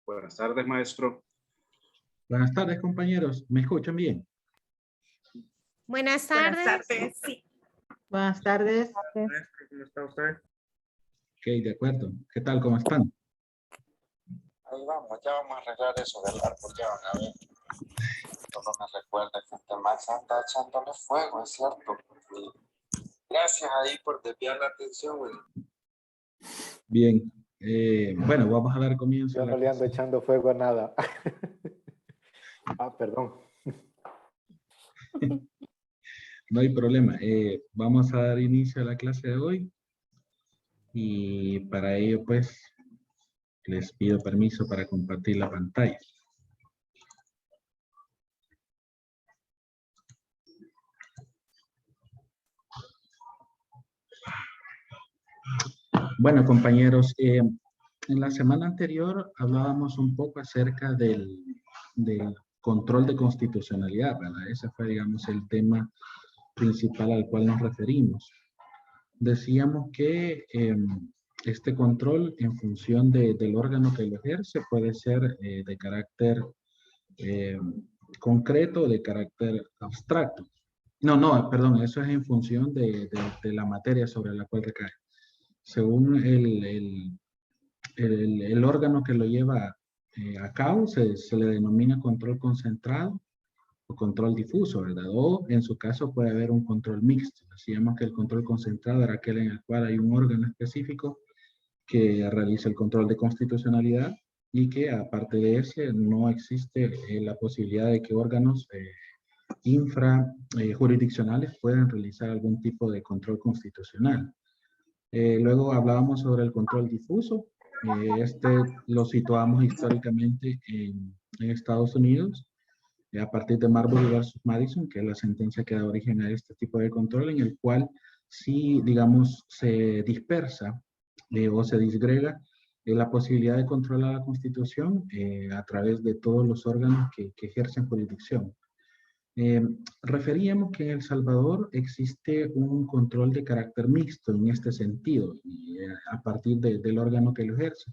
Buenas tardes, maestro. Buenas tardes, compañeros. ¿Me escuchan bien? Buenas tardes. Buenas tardes, sí. Buenas tardes. Maestro, ¿cómo está usted? Ok, de acuerdo. ¿Qué tal? ¿Cómo están? Ahí vamos, ya vamos a arreglar eso del árbol, ya van a ver. Solo me recuerda que este Max anda echándole fuego, es cierto. Y gracias ahí por desviar la atención, güey. Bien. Bueno, vamos a dar comienzo. Yo no le ando echando fuego a nada. Perdón. No hay problema. Vamos a dar inicio a la clase de hoy. Y para ello, pues, les pido permiso para compartir la pantalla. Bueno, compañeros, en la semana anterior hablábamos un poco acerca del control de constitucionalidad, ¿verdad? Ese fue, digamos, el tema principal al cual nos referimos. Decíamos que este control, en función del órgano que lo ejerce, puede ser de carácter concreto o de carácter abstracto. No, perdón, eso es en función de la materia sobre la cual recae. Según el órgano que lo lleva a cabo, se le denomina control concentrado o control difuso, ¿verdad? O en su caso puede haber un control mixto. Decíamos que el control concentrado era aquel en el cual hay un órgano específico que realiza el control de constitucionalidad y que aparte de ese no existe la posibilidad de que órganos infrajurisdiccionales puedan realizar algún tipo de control constitucional. Luego hablábamos sobre el control difuso. Este lo situamos históricamente en Estados Unidos, a partir de Marbury versus Madison, que es la sentencia que da origen a este tipo de control, en el cual sí, digamos, se dispersa o se disgrega la posibilidad de controlar la Constitución a través de todos los órganos que ejercen jurisdicción. Referíamos que en El Salvador existe un control de carácter mixto en este sentido, y, a partir del órgano que lo ejerce.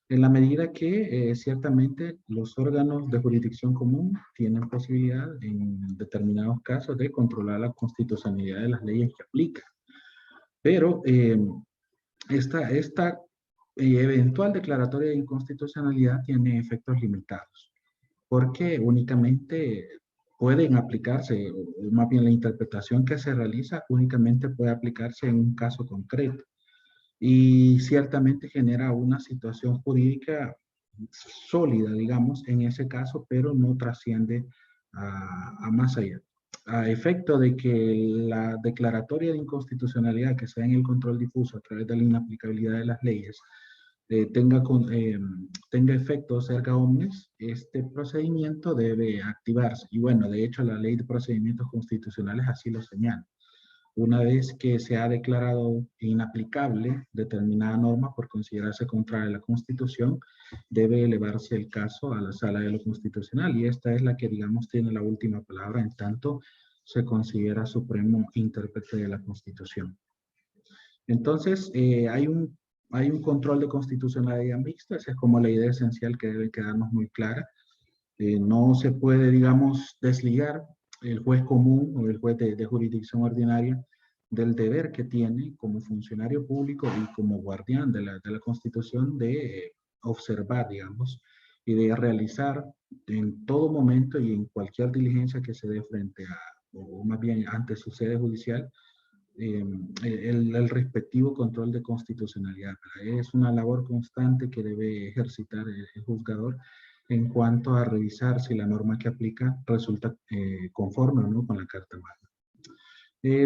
En la medida que ciertamente los órganos de jurisdicción común tienen posibilidad en determinados casos de controlar la constitucionalidad de las leyes que aplican. Pero esta eventual declaratoria de inconstitucionalidad tiene efectos limitados, porque únicamente pueden aplicarse, o más bien la interpretación que se realiza únicamente puede aplicarse en un caso concreto. Y ciertamente genera una situación jurídica sólida, digamos, en ese caso, pero no trasciende a más allá. A efecto de que la declaratoria de inconstitucionalidad que se da en el control difuso a través de la inaplicabilidad de las leyes tenga efectos erga omnes, este procedimiento debe activarse. Y bueno, de hecho, la ley de procedimientos constitucionales así lo señala. Una vez que se ha declarado inaplicable determinada norma por considerarse contraria a la Constitución, debe elevarse el caso a la Sala de lo Constitucional, y esta es la que, digamos, tiene la última palabra en tanto se considera supremo intérprete de la Constitución. Entonces, hay un control de constitucionalidad mixta. Esa es como la idea esencial que debe quedarnos muy clara. No se puede, digamos, desligar el juez común o el juez de jurisdicción ordinaria del deber que tiene como funcionario público y como guardián de la Constitución de observar, digamos, y de realizar en todo momento y en cualquier diligencia que se dé frente a, o más bien ante su sede judicial, el respectivo control de constitucionalidad. Es una labor constante que debe ejercitar el juzgador en cuanto a revisar si la norma que aplica resulta conforme o no con la Carta Magna.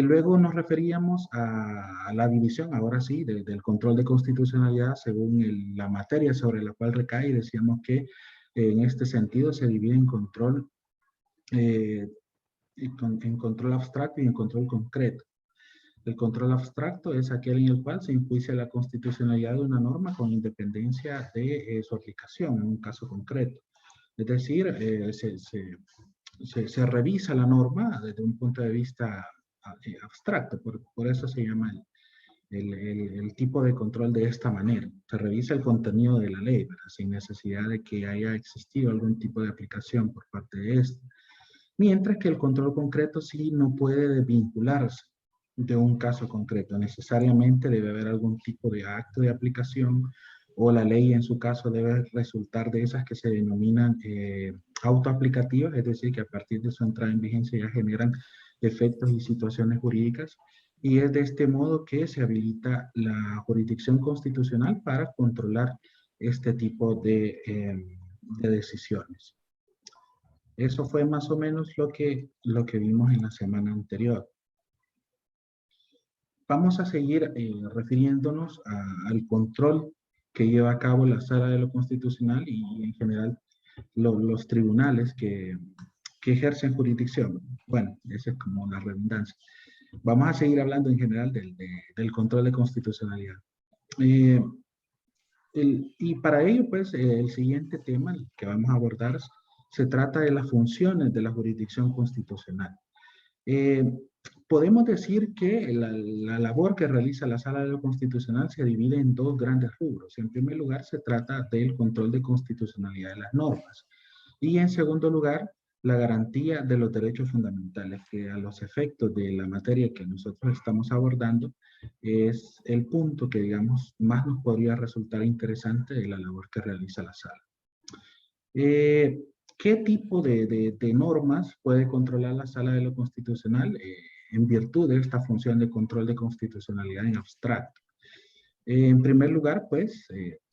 Luego nos referíamos a la división, ahora sí, del control de constitucionalidad según la materia sobre la cual recae, y decíamos que en este sentido se divide en control abstracto y en control concreto. El control abstracto es aquel en el cual se enjuicia la constitucionalidad de una norma con independencia de su aplicación en un caso concreto. Es decir, se revisa la norma desde un punto de vista abstracto, por eso se llama el tipo de control de esta manera. Se revisa el contenido de la ley, ¿verdad? Sin necesidad de que haya existido algún tipo de aplicación por parte de esta. Mientras que el control concreto sí no puede desvincularse de un caso concreto. Necesariamente debe haber algún tipo de acto de aplicación o la ley en su caso debe resultar de esas que se denominan autoaplicativas, es decir, que a partir de su entrada en vigencia ya generan efectos y situaciones jurídicas. Y es de este modo que se habilita la jurisdicción constitucional para controlar este tipo de decisiones. Eso fue más o menos lo que vimos en la semana anterior. Vamos a seguir refiriéndonos al control que lleva a cabo la Sala de lo Constitucional y en general los tribunales que ejercen jurisdicción. Bueno, esa es como la redundancia. Vamos a seguir hablando en general del control de constitucionalidad. Y para ello, pues, el siguiente tema que vamos a abordar se trata de las funciones de la jurisdicción constitucional. Podemos decir que la labor que realiza la Sala de lo Constitucional se divide en dos grandes rubros. En primer lugar, se trata del control de constitucionalidad de las normas. Y en segundo lugar, la garantía de los derechos fundamentales, que a los efectos de la materia que nosotros estamos abordando, es el punto que, digamos, más nos podría resultar interesante de la labor que realiza la Sala. ¿Qué tipo de normas puede controlar la Sala de lo Constitucional en virtud de esta función de control de constitucionalidad en abstracto? En primer lugar, pues,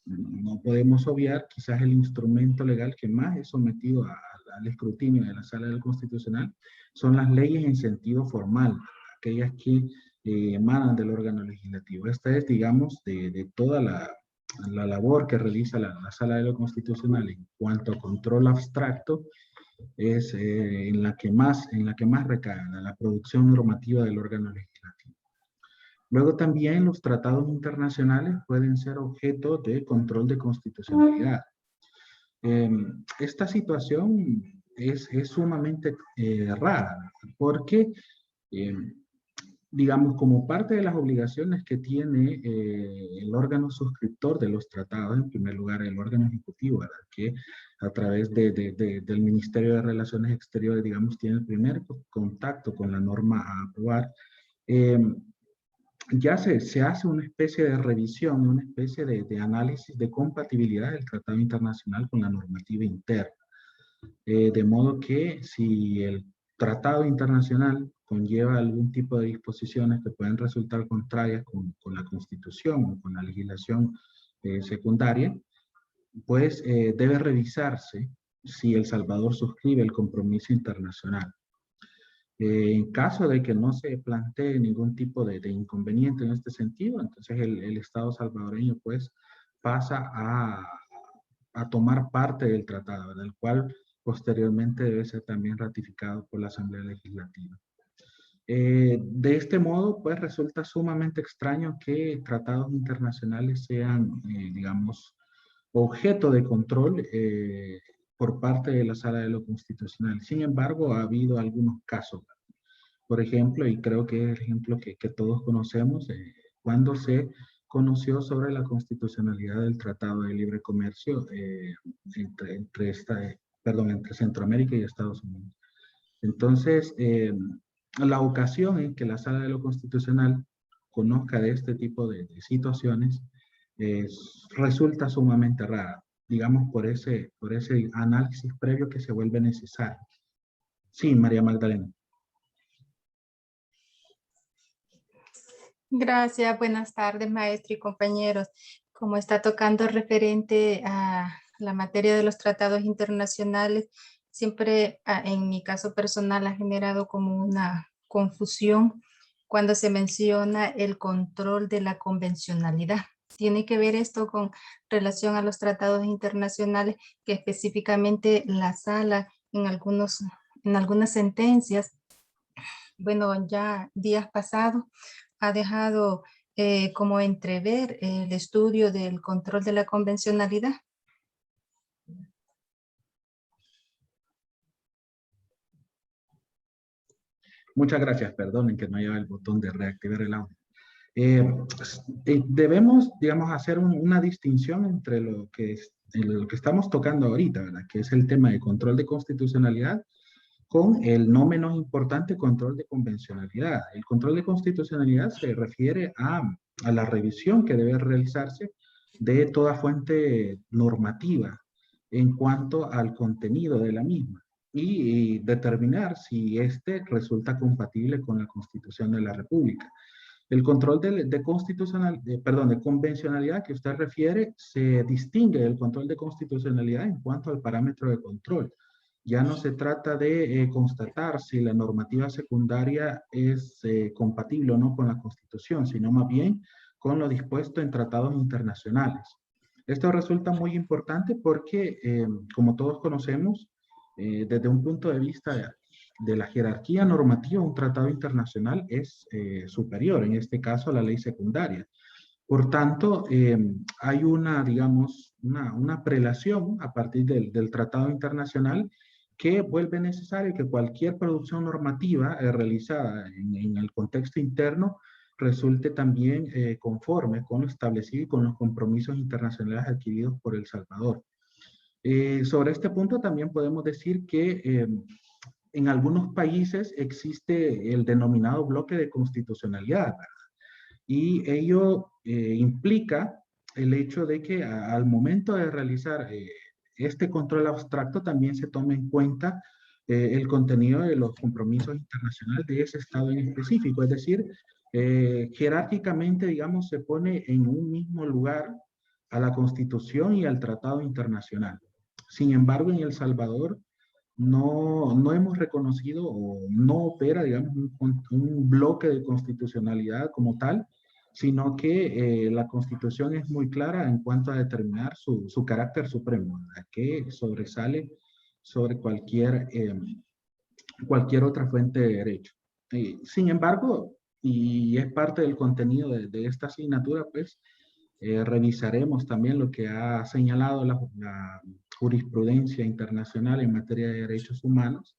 no podemos obviar quizás el instrumento legal que más es sometido al escrutinio de la Sala del Constitucional, son las leyes en sentido formal, aquellas que emanan del órgano legislativo. Esta es, digamos, de toda la labor que realiza la Sala de lo Constitucional en cuanto a control abstracto, es en la que más recae la producción normativa del órgano legislativo. Luego también los tratados internacionales pueden ser objeto de control de constitucionalidad. Esta situación es sumamente rara porque, digamos, como parte de las obligaciones que tiene el órgano suscriptor de los tratados, en primer lugar el órgano ejecutivo, ¿verdad? Que a través del Ministerio de Relaciones Exteriores, digamos, tiene el primer contacto con la norma a aprobar, ya se hace una especie de revisión, una especie de análisis de compatibilidad del tratado internacional con la normativa interna. De modo que si el tratado internacional conlleva algún tipo de disposiciones que pueden resultar contrarias con la Constitución o con la legislación secundaria, pues debe revisarse si El Salvador suscribe el compromiso internacional. En caso de que no se plantee ningún tipo de inconveniente en este sentido, entonces el Estado salvadoreño pues pasa a tomar parte del tratado, del cual posteriormente debe ser también ratificado por la Asamblea Legislativa. De este modo, pues resulta sumamente extraño que tratados internacionales sean, digamos, objeto de control por parte de la Sala de lo Constitucional. Sin embargo, ha habido algunos casos. Por ejemplo, y creo que es el ejemplo que todos conocemos, cuando se conoció sobre la constitucionalidad del Tratado de Libre Comercio entre Centroamérica y Estados Unidos. Entonces, la ocasión en que la Sala de lo Constitucional conozca de este tipo de situaciones resulta sumamente rara, digamos, por ese análisis previo que se vuelve necesario. Sí, María Magdalena. Gracias, buenas tardes, maestro y compañeros. Como está tocando referente a la materia de los tratados internacionales, siempre en mi caso personal ha generado como una confusión cuando se menciona el control de la convencionalidad. Tiene que ver esto con relación a los tratados internacionales que específicamente la sala en algunas sentencias, bueno, ya días pasados, ha dejado como entrever el estudio del control de la convencionalidad. Muchas gracias, perdonen que no lleva el botón de reactivar el audio. Debemos, digamos, hacer una distinción entre lo que estamos tocando ahorita, ¿verdad? Que es el tema de control de constitucionalidad, con el no menos importante control de convencionalidad. El control de constitucionalidad se refiere a la revisión que debe realizarse de toda fuente normativa en cuanto al contenido de la misma y determinar si éste resulta compatible con la Constitución de la República. El control de convencionalidad que usted refiere se distingue del control de constitucionalidad en cuanto al parámetro de control. Ya no se trata de constatar si la normativa secundaria es compatible o no con la Constitución, sino más bien con lo dispuesto en tratados internacionales. Esto resulta muy importante porque, como todos conocemos, desde un punto de vista de la jerarquía normativa, un tratado internacional es superior, en este caso a la ley secundaria. Por tanto, hay digamos, una prelación a partir del tratado internacional que vuelve necesario que cualquier producción normativa realizada en el contexto interno resulte también conforme con lo establecido y con los compromisos internacionales adquiridos por El Salvador. Sobre este punto también podemos decir que en algunos países existe el denominado bloque de constitucionalidad, ¿verdad? Y ello implica el hecho de que al momento de realizar este control abstracto también se tome en cuenta el contenido de los compromisos internacionales de ese estado en específico. Es decir, jerárquicamente, digamos, se pone en un mismo lugar a la Constitución y al Tratado Internacional. Sin embargo, en El Salvador no hemos reconocido o no opera, digamos, un bloque de constitucionalidad como tal, sino que la Constitución es muy clara en cuanto a determinar su carácter supremo, ¿verdad? Que sobresale sobre cualquier otra fuente de derecho. Sin embargo, y es parte del contenido de esta asignatura, pues, revisaremos también lo que ha señalado la jurisprudencia internacional en materia de derechos humanos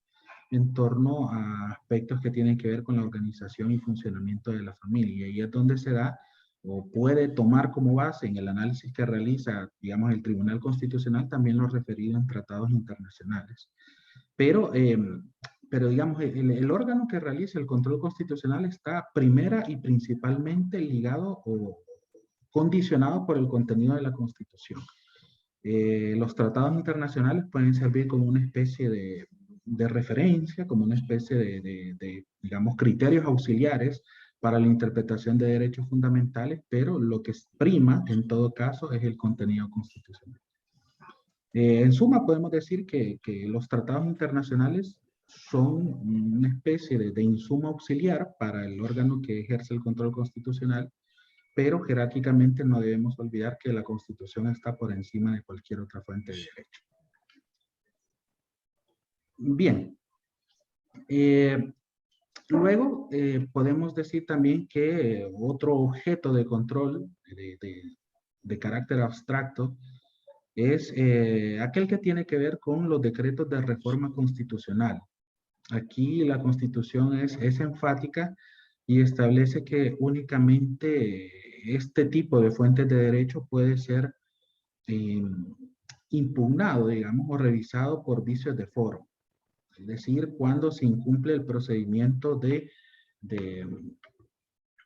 en torno a aspectos que tienen que ver con la organización y funcionamiento de la familia. Y es donde se da o puede tomar como base en el análisis que realiza, digamos, el Tribunal Constitucional también lo referido en tratados internacionales. Pero digamos, el órgano que realiza el control constitucional está primera y principalmente ligado o condicionado por el contenido de la Constitución. Los tratados internacionales pueden servir como una especie de referencia, como una especie de, digamos, criterios auxiliares para la interpretación de derechos fundamentales, pero lo que prima en todo caso es el contenido constitucional. En suma, podemos decir que los tratados internacionales son una especie de insumo auxiliar para el órgano que ejerce el control constitucional, pero jerárquicamente no debemos olvidar que la Constitución está por encima de cualquier otra fuente de derecho. Bien. Luego, podemos decir también que otro objeto de control de carácter abstracto es aquel que tiene que ver con los decretos de reforma constitucional. Aquí la Constitución es enfática y establece que únicamente este tipo de fuentes de derecho puede ser impugnado, digamos, o revisado por vicios de foro. Es decir, cuando se incumple el procedimiento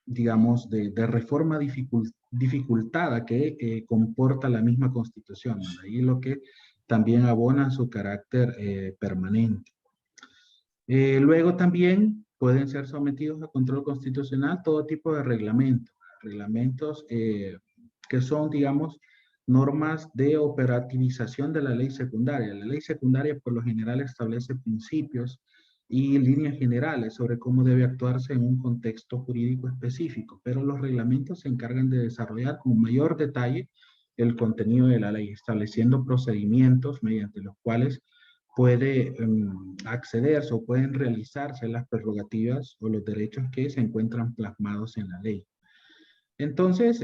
digamos, de reforma dificultada que comporta la misma Constitución. Ahí lo que también abona su carácter permanente. Luego también pueden ser sometidos a control constitucional todo tipo de reglamentos que son, digamos, normas de operativización de la ley secundaria. La ley secundaria por lo general establece principios y líneas generales sobre cómo debe actuarse en un contexto jurídico específico, pero los reglamentos se encargan de desarrollar con mayor detalle el contenido de la ley, estableciendo procedimientos mediante los cuales puede accederse o pueden realizarse las prerrogativas o los derechos que se encuentran plasmados en la ley. Entonces,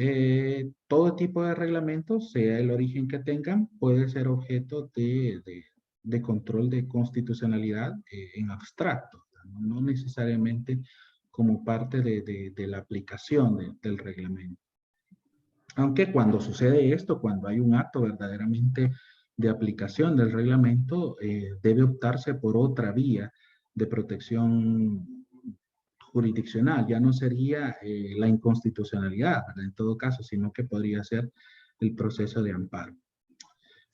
todo tipo de reglamentos, sea el origen que tengan, puede ser objeto de control de constitucionalidad en abstracto. no necesariamente como parte de la aplicación del reglamento. Aunque cuando sucede esto, cuando hay un acto verdaderamente de aplicación del reglamento, debe optarse por otra vía de protección jurisdiccional. Ya no sería la inconstitucionalidad, ¿verdad? En todo caso, sino que podría ser el proceso de amparo.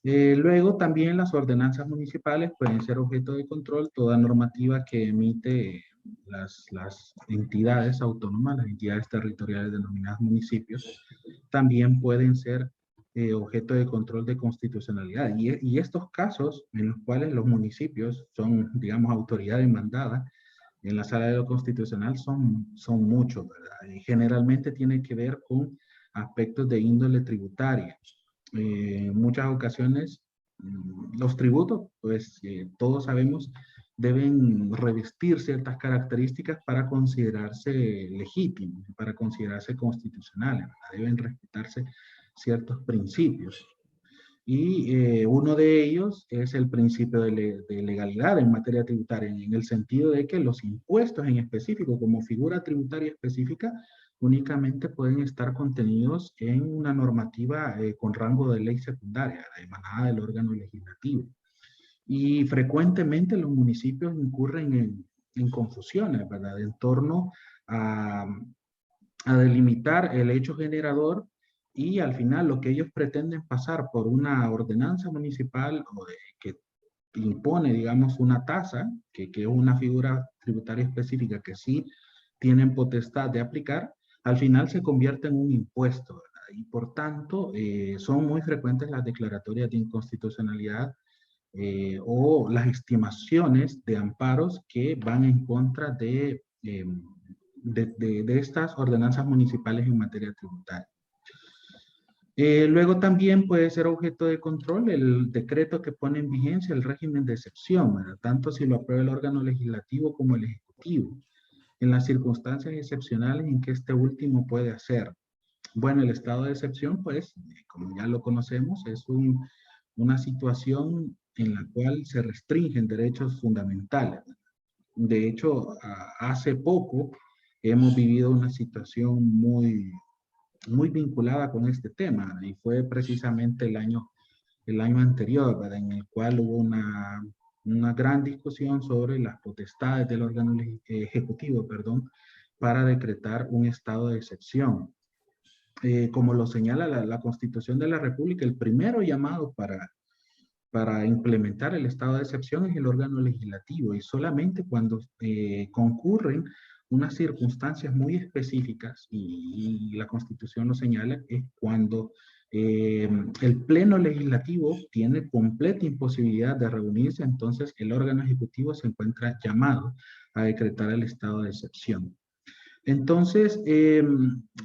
Luego también las ordenanzas municipales pueden ser objeto de control. Toda normativa que emite las entidades autónomas, las entidades territoriales denominadas municipios, también pueden ser objeto de control de constitucionalidad. Y estos casos en los cuales los municipios son, digamos, autoridad demandada en la sala de lo constitucional son muchos, ¿verdad? Y generalmente tiene que ver con aspectos de índole tributaria. En muchas ocasiones, los tributos, pues todos sabemos, deben revestir ciertas características para considerarse legítimos, para considerarse constitucionales, ¿verdad? Deben respetarse ciertos principios. Y uno de ellos es el principio de legalidad en materia tributaria, en el sentido de que los impuestos en específico, como figura tributaria específica, únicamente pueden estar contenidos en una normativa con rango de ley secundaria, emanada del órgano legislativo. Y frecuentemente los municipios incurren en confusiones, ¿verdad? En torno a delimitar el hecho generador y al final lo que ellos pretenden pasar por una ordenanza municipal que impone, digamos, una tasa, que es una figura tributaria específica que sí tienen potestad de aplicar, al final se convierte en un impuesto, ¿verdad? Y por tanto, son muy frecuentes las declaratorias de inconstitucionalidad o las estimaciones de amparos que van en contra de estas ordenanzas municipales en materia tributaria. Luego también puede ser objeto de control el decreto que pone en vigencia el régimen de excepción, ¿verdad? Tanto si lo aprueba el órgano legislativo como el ejecutivo, en las circunstancias excepcionales en que este último puede hacer. Bueno, el estado de excepción, pues, como ya lo conocemos, es una situación en la cual se restringen derechos fundamentales. De hecho, hace poco hemos vivido una situación muy vinculada con este tema y fue precisamente el año anterior, ¿verdad? En el cual hubo una gran discusión sobre las potestades del órgano ejecutivo, perdón, para decretar un estado de excepción. Como lo señala la Constitución de la República, el primero llamado para implementar el estado de excepción es el órgano legislativo y solamente cuando concurren unas circunstancias muy específicas y la Constitución lo señala es cuando el pleno legislativo tiene completa imposibilidad de reunirse, entonces el órgano ejecutivo se encuentra llamado a decretar el estado de excepción. Entonces,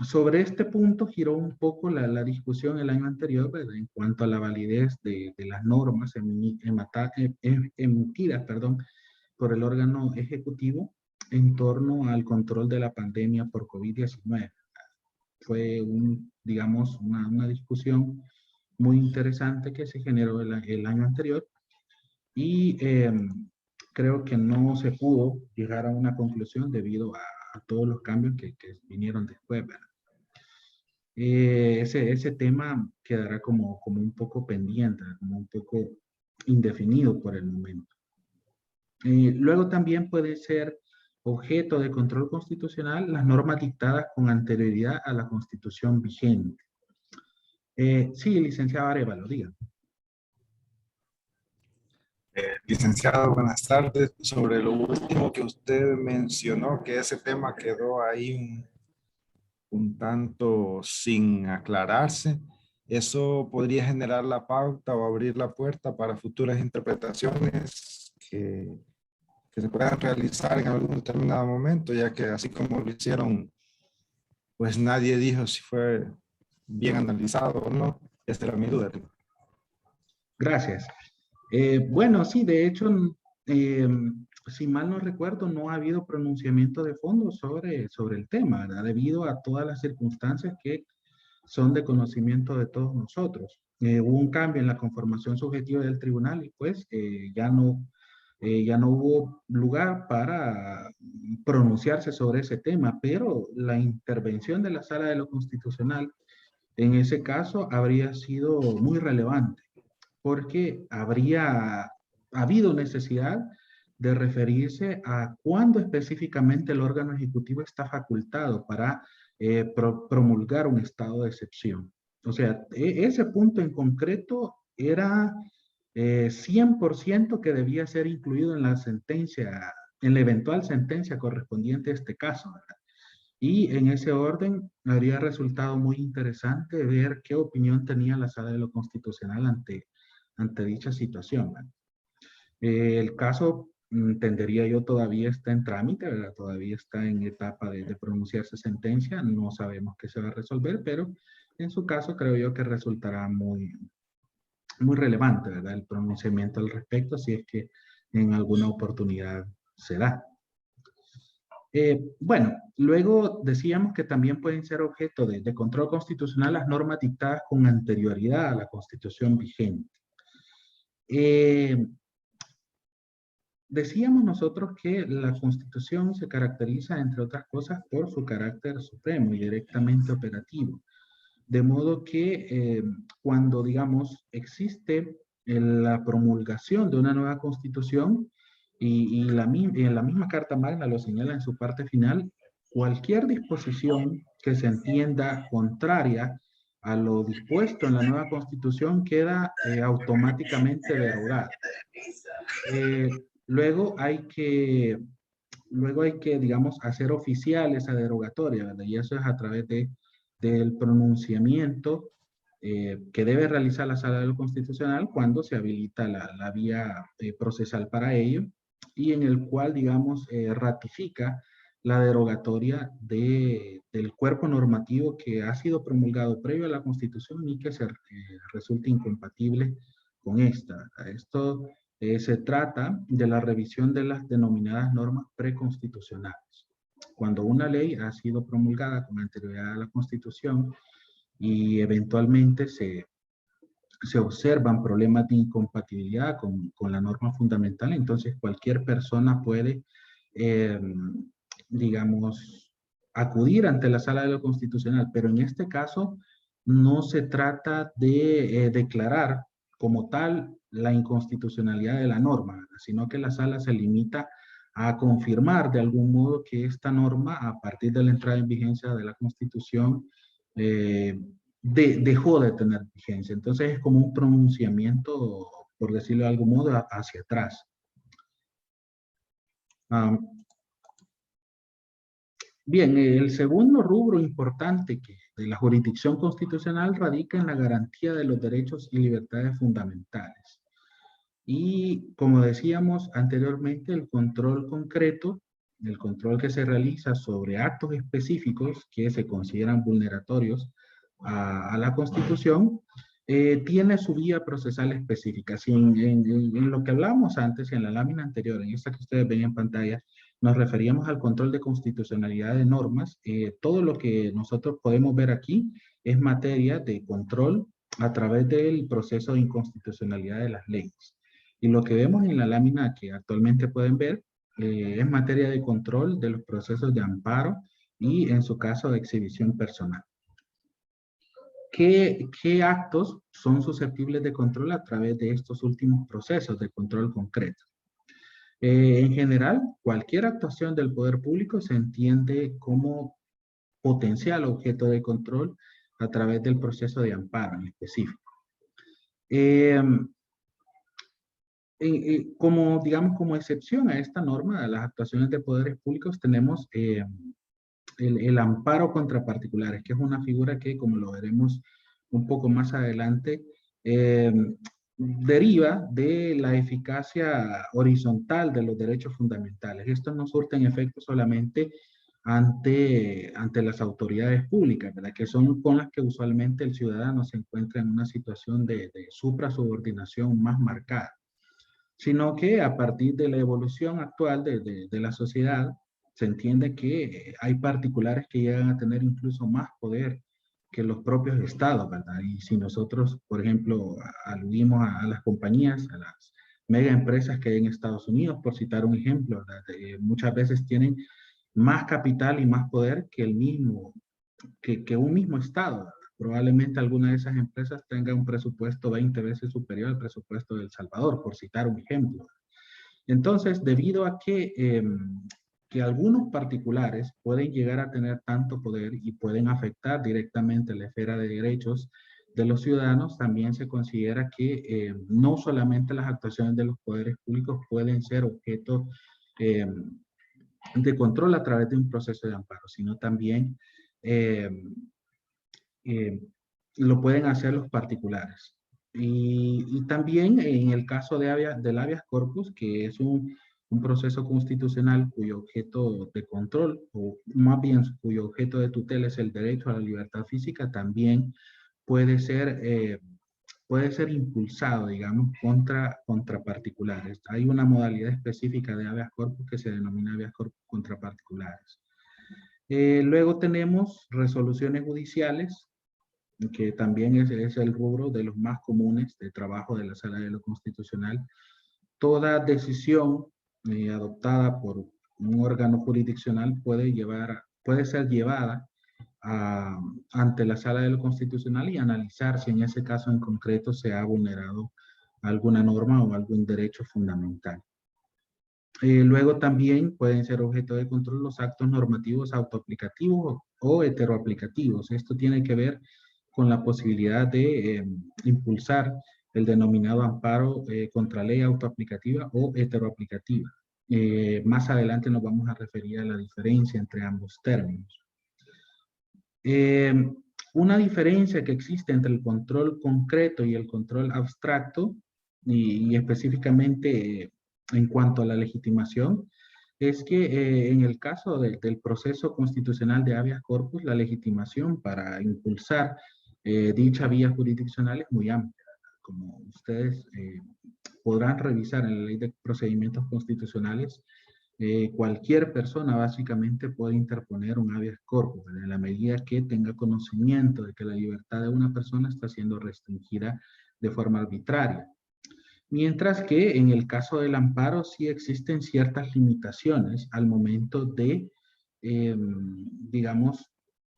sobre este punto giró un poco la discusión el año anterior, ¿verdad? En cuanto a la validez de las normas emitidas, por el órgano ejecutivo en torno al control de la pandemia por COVID-19. Fue digamos, una discusión muy interesante que se generó el año anterior y creo que no se pudo llegar a una conclusión debido a todos los cambios que vinieron después, ¿verdad? Ese tema quedará como un poco pendiente, como un poco indefinido por el momento. Luego también puede ser objeto de control constitucional las normas dictadas con anterioridad a la Constitución vigente. Sí, licenciado Arevalo, diga. Licenciado, buenas tardes. Sobre lo último que usted mencionó, que ese tema quedó ahí un tanto sin aclararse, ¿eso podría generar la pauta o abrir la puerta para futuras interpretaciones que se puedan realizar en algún determinado momento, ya que así como lo hicieron, pues nadie dijo si fue bien analizado o no? Esa era mi duda. Gracias. Bueno, sí, de hecho, si mal no recuerdo, no ha habido pronunciamiento de fondo sobre el tema, ¿verdad? Debido a todas las circunstancias que son de conocimiento de todos nosotros. Hubo un cambio en la conformación subjetiva del tribunal y pues ya no ya no hubo lugar para pronunciarse sobre ese tema, pero la intervención de la Sala de lo Constitucional en ese caso habría sido muy relevante, porque habría habido necesidad de referirse a cuándo específicamente el órgano ejecutivo está facultado para promulgar un estado de excepción. O sea, ese punto en concreto era 100% que debía ser incluido en la sentencia, en la eventual sentencia correspondiente a este caso, ¿verdad? Y en ese orden habría resultado muy interesante ver qué opinión tenía la Sala de lo Constitucional ante dicha situación, ¿verdad? El caso, entendería yo, todavía está en trámite, ¿verdad? Todavía está en etapa de pronunciarse sentencia. No sabemos qué se va a resolver, pero en su caso creo yo que resultará muy, muy relevante, ¿verdad? El pronunciamiento al respecto, si es que en alguna oportunidad se da. Bueno, luego decíamos que también pueden ser objeto de control constitucional las normas dictadas con anterioridad a la Constitución vigente. Decíamos nosotros que la Constitución se caracteriza, entre otras cosas, por su carácter supremo y directamente operativo. De modo que cuando, digamos, existe la promulgación de una nueva Constitución, y en la misma Carta Magna lo señala en su parte final, cualquier disposición que se entienda contraria a lo dispuesto en la nueva Constitución queda automáticamente derogada. Luego hay que, digamos, hacer oficial esa derogatoria, ¿verdad? Y eso es a través del pronunciamiento que debe realizar la Sala de lo Constitucional cuando se habilita la vía procesal para ello, y en el cual, digamos, ratifica la derogatoria del cuerpo normativo que ha sido promulgado previo a la Constitución y que se resulte incompatible con esta. Esto se trata de la revisión de las denominadas normas preconstitucionales. Cuando una ley ha sido promulgada con anterioridad a la Constitución y eventualmente se observan problemas de incompatibilidad con la norma fundamental, entonces cualquier persona puede, digamos, acudir ante la Sala de lo Constitucional, pero en este caso no se trata de declarar como tal la inconstitucionalidad de la norma, sino que la Sala se limita a confirmar de algún modo que esta norma, a partir de la entrada en vigencia de la Constitución, dejó de tener vigencia. Entonces es como un pronunciamiento, por decirlo de algún modo, hacia atrás. Bien, el segundo rubro importante de la jurisdicción constitucional radica en la garantía de los derechos y libertades fundamentales. Y como decíamos anteriormente, el control concreto, el control que se realiza sobre actos específicos que se consideran vulneratorios a la Constitución, tiene su vía procesal específica. Si en lo que hablábamos antes, en la lámina anterior, en esta que ustedes ven en pantalla, nos referíamos al control de constitucionalidad de normas. Todo lo que nosotros podemos ver aquí es materia de control a través del proceso de inconstitucionalidad de las leyes. Y lo que vemos en la lámina que actualmente pueden ver es materia de control de los procesos de amparo y, en su caso, de exhibición personal. ¿Qué actos son susceptibles de control a través de estos últimos procesos de control concreto? En general, cualquier actuación del poder público se entiende como potencial objeto de control a través del proceso de amparo en específico. Como, digamos, como excepción a esta norma de las actuaciones de poderes públicos, tenemos el amparo contra particulares, que es una figura que, como lo veremos un poco más adelante, deriva de la eficacia horizontal de los derechos fundamentales. Estos no surten efecto solamente ante las autoridades públicas, ¿verdad? Que son con las que usualmente el ciudadano se encuentra en una situación de suprasubordinación más marcada, sino que a partir de la evolución actual de la sociedad, se entiende que hay particulares que llegan a tener incluso más poder que los propios estados, ¿verdad? Y si nosotros, por ejemplo, aludimos a las compañías, mega empresas que hay en Estados Unidos, por citar un ejemplo, ¿verdad? Muchas veces tienen más capital y más poder que un mismo estado, ¿verdad? Probablemente alguna de esas empresas tenga un presupuesto 20 veces superior al presupuesto de El Salvador, por citar un ejemplo. Entonces, debido a que algunos particulares pueden llegar a tener tanto poder y pueden afectar directamente la esfera de derechos de los ciudadanos, también se considera que no solamente las actuaciones de los poderes públicos pueden ser objeto de control a través de un proceso de amparo, sino también lo pueden hacer los particulares. Y también en el caso del habeas corpus, que es un proceso constitucional cuyo objeto de control, o más bien cuyo objeto de tutela es el derecho a la libertad física, también puede ser impulsado, digamos, contra particulares. Hay una modalidad específica de habeas corpus que se denomina habeas corpus contra particulares. Luego tenemos resoluciones judiciales, que también es el rubro de los más comunes de trabajo de la Sala de lo Constitucional. Toda decisión adoptada por un órgano jurisdiccional puede ser llevada ante la Sala de lo Constitucional y analizar si en ese caso en concreto se ha vulnerado alguna norma o algún derecho fundamental. Luego también pueden ser objeto de control los actos normativos autoaplicativos o heteroaplicativos. Esto tiene que ver con la posibilidad de impulsar el denominado amparo contra ley autoaplicativa o heteroaplicativa. Más adelante nos vamos a referir a la diferencia entre ambos términos. Una diferencia que existe entre el control concreto y el control abstracto, y específicamente en cuanto a la legitimación, es que en el caso del proceso constitucional de habeas corpus, la legitimación para impulsar dicha vía jurisdiccional es muy amplia. Como ustedes podrán revisar en la Ley de Procedimientos Constitucionales, cualquier persona básicamente puede interponer un habeas corpus en la medida que tenga conocimiento de que la libertad de una persona está siendo restringida de forma arbitraria. Mientras que en el caso del amparo sí existen ciertas limitaciones al momento de, digamos,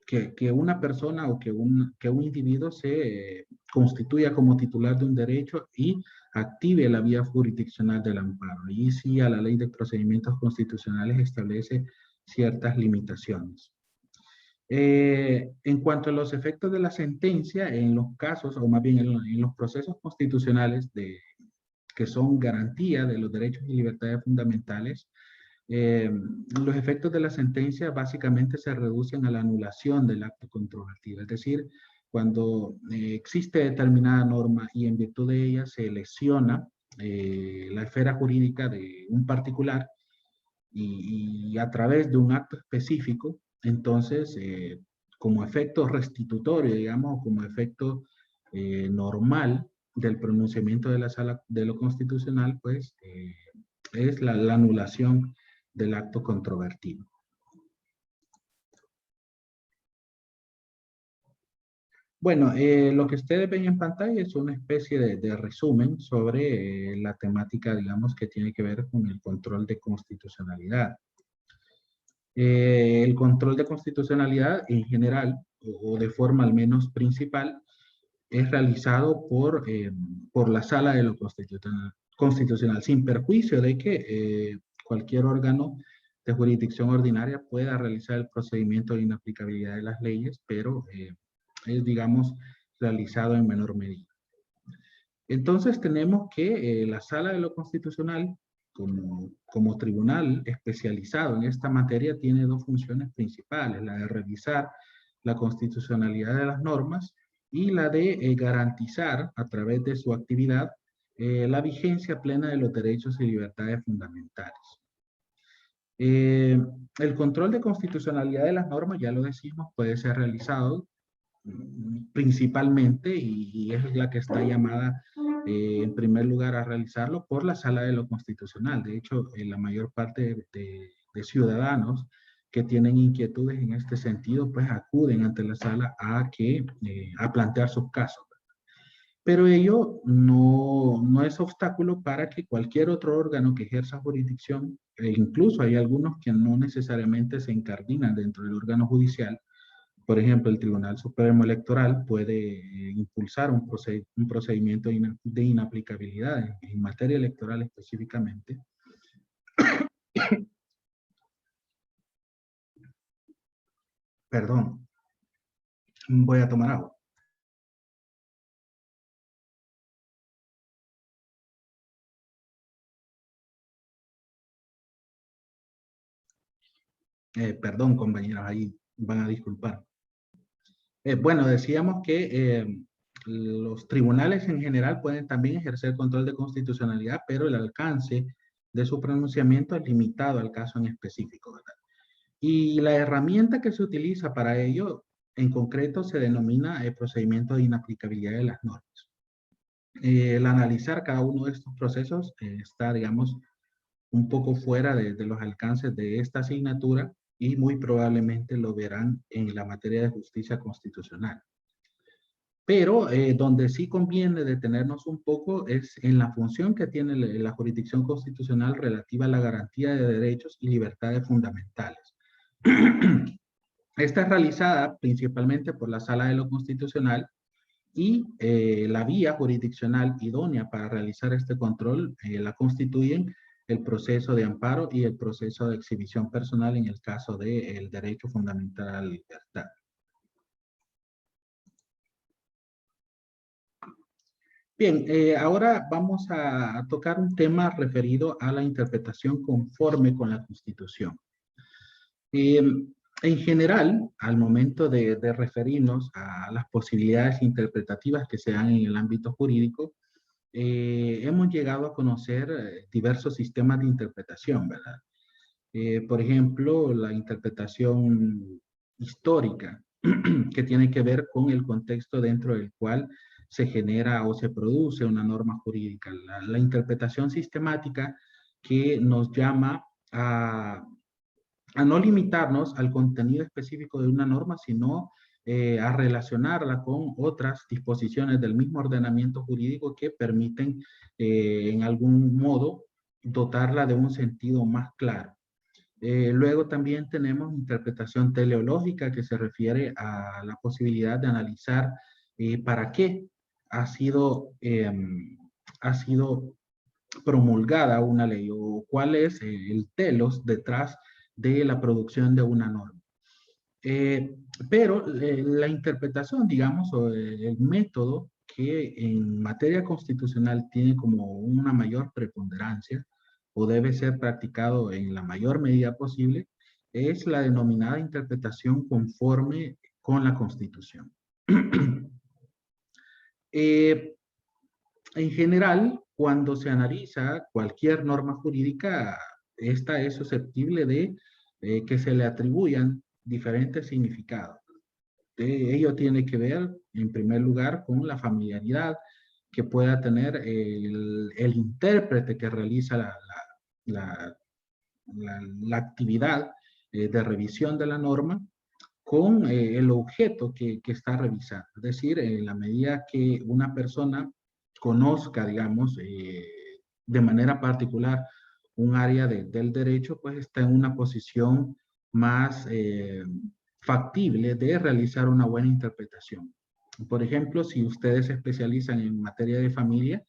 que una persona o que un individuo se constituya como titular de un derecho y active la vía jurisdiccional del amparo. Y sí, a la Ley de Procedimientos Constitucionales establece ciertas limitaciones. En cuanto a los efectos de la sentencia, en los casos, o más bien en los procesos constitucionales que son garantía de los derechos y libertades fundamentales, los efectos de la sentencia básicamente se reducen a la anulación del acto controvertido. Es decir, cuando existe determinada norma y en virtud de ella se lesiona la esfera jurídica de un particular y a través de un acto específico, entonces, como efecto restitutorio, digamos, como efecto normal del pronunciamiento de la Sala de lo Constitucional, pues es la anulación del acto controvertido. Bueno, lo que ustedes ven en pantalla es una especie de resumen sobre la temática, digamos, que tiene que ver con el control de constitucionalidad. El control de constitucionalidad en general, o de forma al menos principal, es realizado por la Sala de lo Constitucional, sin perjuicio de que cualquier órgano de jurisdicción ordinaria pueda realizar el procedimiento de inaplicabilidad de las leyes, pero es, digamos, realizado en menor medida. Entonces tenemos que la Sala de lo Constitucional, como tribunal especializado en esta materia, tiene dos funciones principales: la de revisar la constitucionalidad de las normas y la de garantizar a través de su actividad la vigencia plena de los derechos y libertades fundamentales. El control de constitucionalidad de las normas, ya lo decimos, puede ser realizado principalmente, y es la que está llamada en primer lugar a realizarlo, por la Sala de lo Constitucional. De hecho, la mayor parte de ciudadanos que tienen inquietudes en este sentido, pues acuden ante la sala a plantear sus casos. pero ello no es obstáculo para que cualquier otro órgano que ejerza jurisdicción, e incluso hay algunos que no necesariamente se incardinan dentro del órgano judicial. Por ejemplo, el Tribunal Supremo Electoral puede impulsar un procedimiento de inaplicabilidad en materia electoral específicamente. Perdón, voy a tomar agua. Perdón, compañeros, ahí van a disculpar. Bueno, decíamos que los tribunales en general pueden también ejercer control de constitucionalidad, pero el alcance de su pronunciamiento es limitado al caso en específico, ¿verdad? Y la herramienta que se utiliza para ello, en concreto, se denomina el procedimiento de inaplicabilidad de las normas. El analizar cada uno de estos procesos está, digamos, un poco fuera de los alcances de esta asignatura y muy probablemente lo verán en la materia de justicia constitucional. Pero donde sí conviene detenernos un poco es en la función que tiene la jurisdicción constitucional relativa a la garantía de derechos y libertades fundamentales. Esta es realizada principalmente por la Sala de lo Constitucional y la vía jurisdiccional idónea para realizar este control la constituyen el proceso de amparo y el proceso de exhibición personal en el caso del derecho fundamental a la libertad. Bien, ahora vamos a tocar un tema referido a la interpretación conforme con la Constitución. En general, al momento de referirnos a las posibilidades interpretativas que se dan en el ámbito jurídico, hemos llegado a conocer diversos sistemas de interpretación, ¿verdad? Por ejemplo, la interpretación histórica, que tiene que ver con el contexto dentro del cual se genera o se produce una norma jurídica. La interpretación sistemática que nos llama a no limitarnos al contenido específico de una norma, sino a relacionarla con otras disposiciones del mismo ordenamiento jurídico que permiten en algún modo dotarla de un sentido más claro. Luego también tenemos interpretación teleológica que se refiere a la posibilidad de analizar para qué ha sido promulgada una ley o cuál es el telos detrás de la producción de una norma. Pero la interpretación, digamos, o el método que en materia constitucional tiene como una mayor preponderancia o debe ser practicado en la mayor medida posible, es la denominada interpretación conforme con la Constitución. En general, cuando se analiza cualquier norma jurídica, esta es susceptible de que se le atribuyan diferentes significados. Ello tiene que ver, en primer lugar, con la familiaridad que pueda tener el intérprete que realiza la actividad de revisión de la norma con el objeto que está revisando. Es decir, en la medida que una persona conozca, digamos, de manera particular un área del derecho, pues está en una posición más factible de realizar una buena interpretación. Por ejemplo, si ustedes se especializan en materia de familia,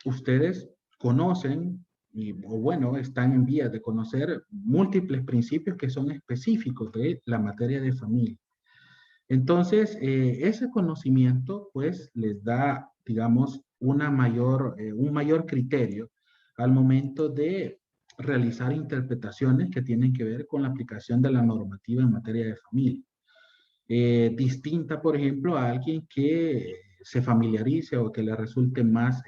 ustedes conocen, o bueno, están en vías de conocer múltiples principios que son específicos de la materia de familia. Entonces, ese conocimiento, pues, les da, digamos, un mayor criterio al momento de realizar interpretaciones que tienen que ver con la aplicación de la normativa en materia de familia. Distinta, por ejemplo, a alguien que se familiarice o que le resulte más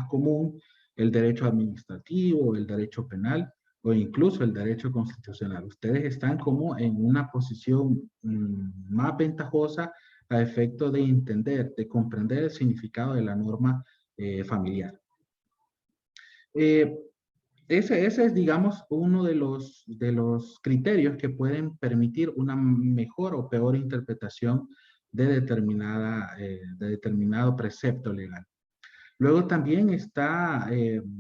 común el derecho administrativo, el derecho penal o incluso el derecho constitucional. Ustedes están como en una posición más ventajosa a efecto de entender, de comprender el significado de la norma familiar. Ese es, digamos, uno de los criterios que pueden permitir una mejor o peor interpretación de determinado precepto legal. Luego también está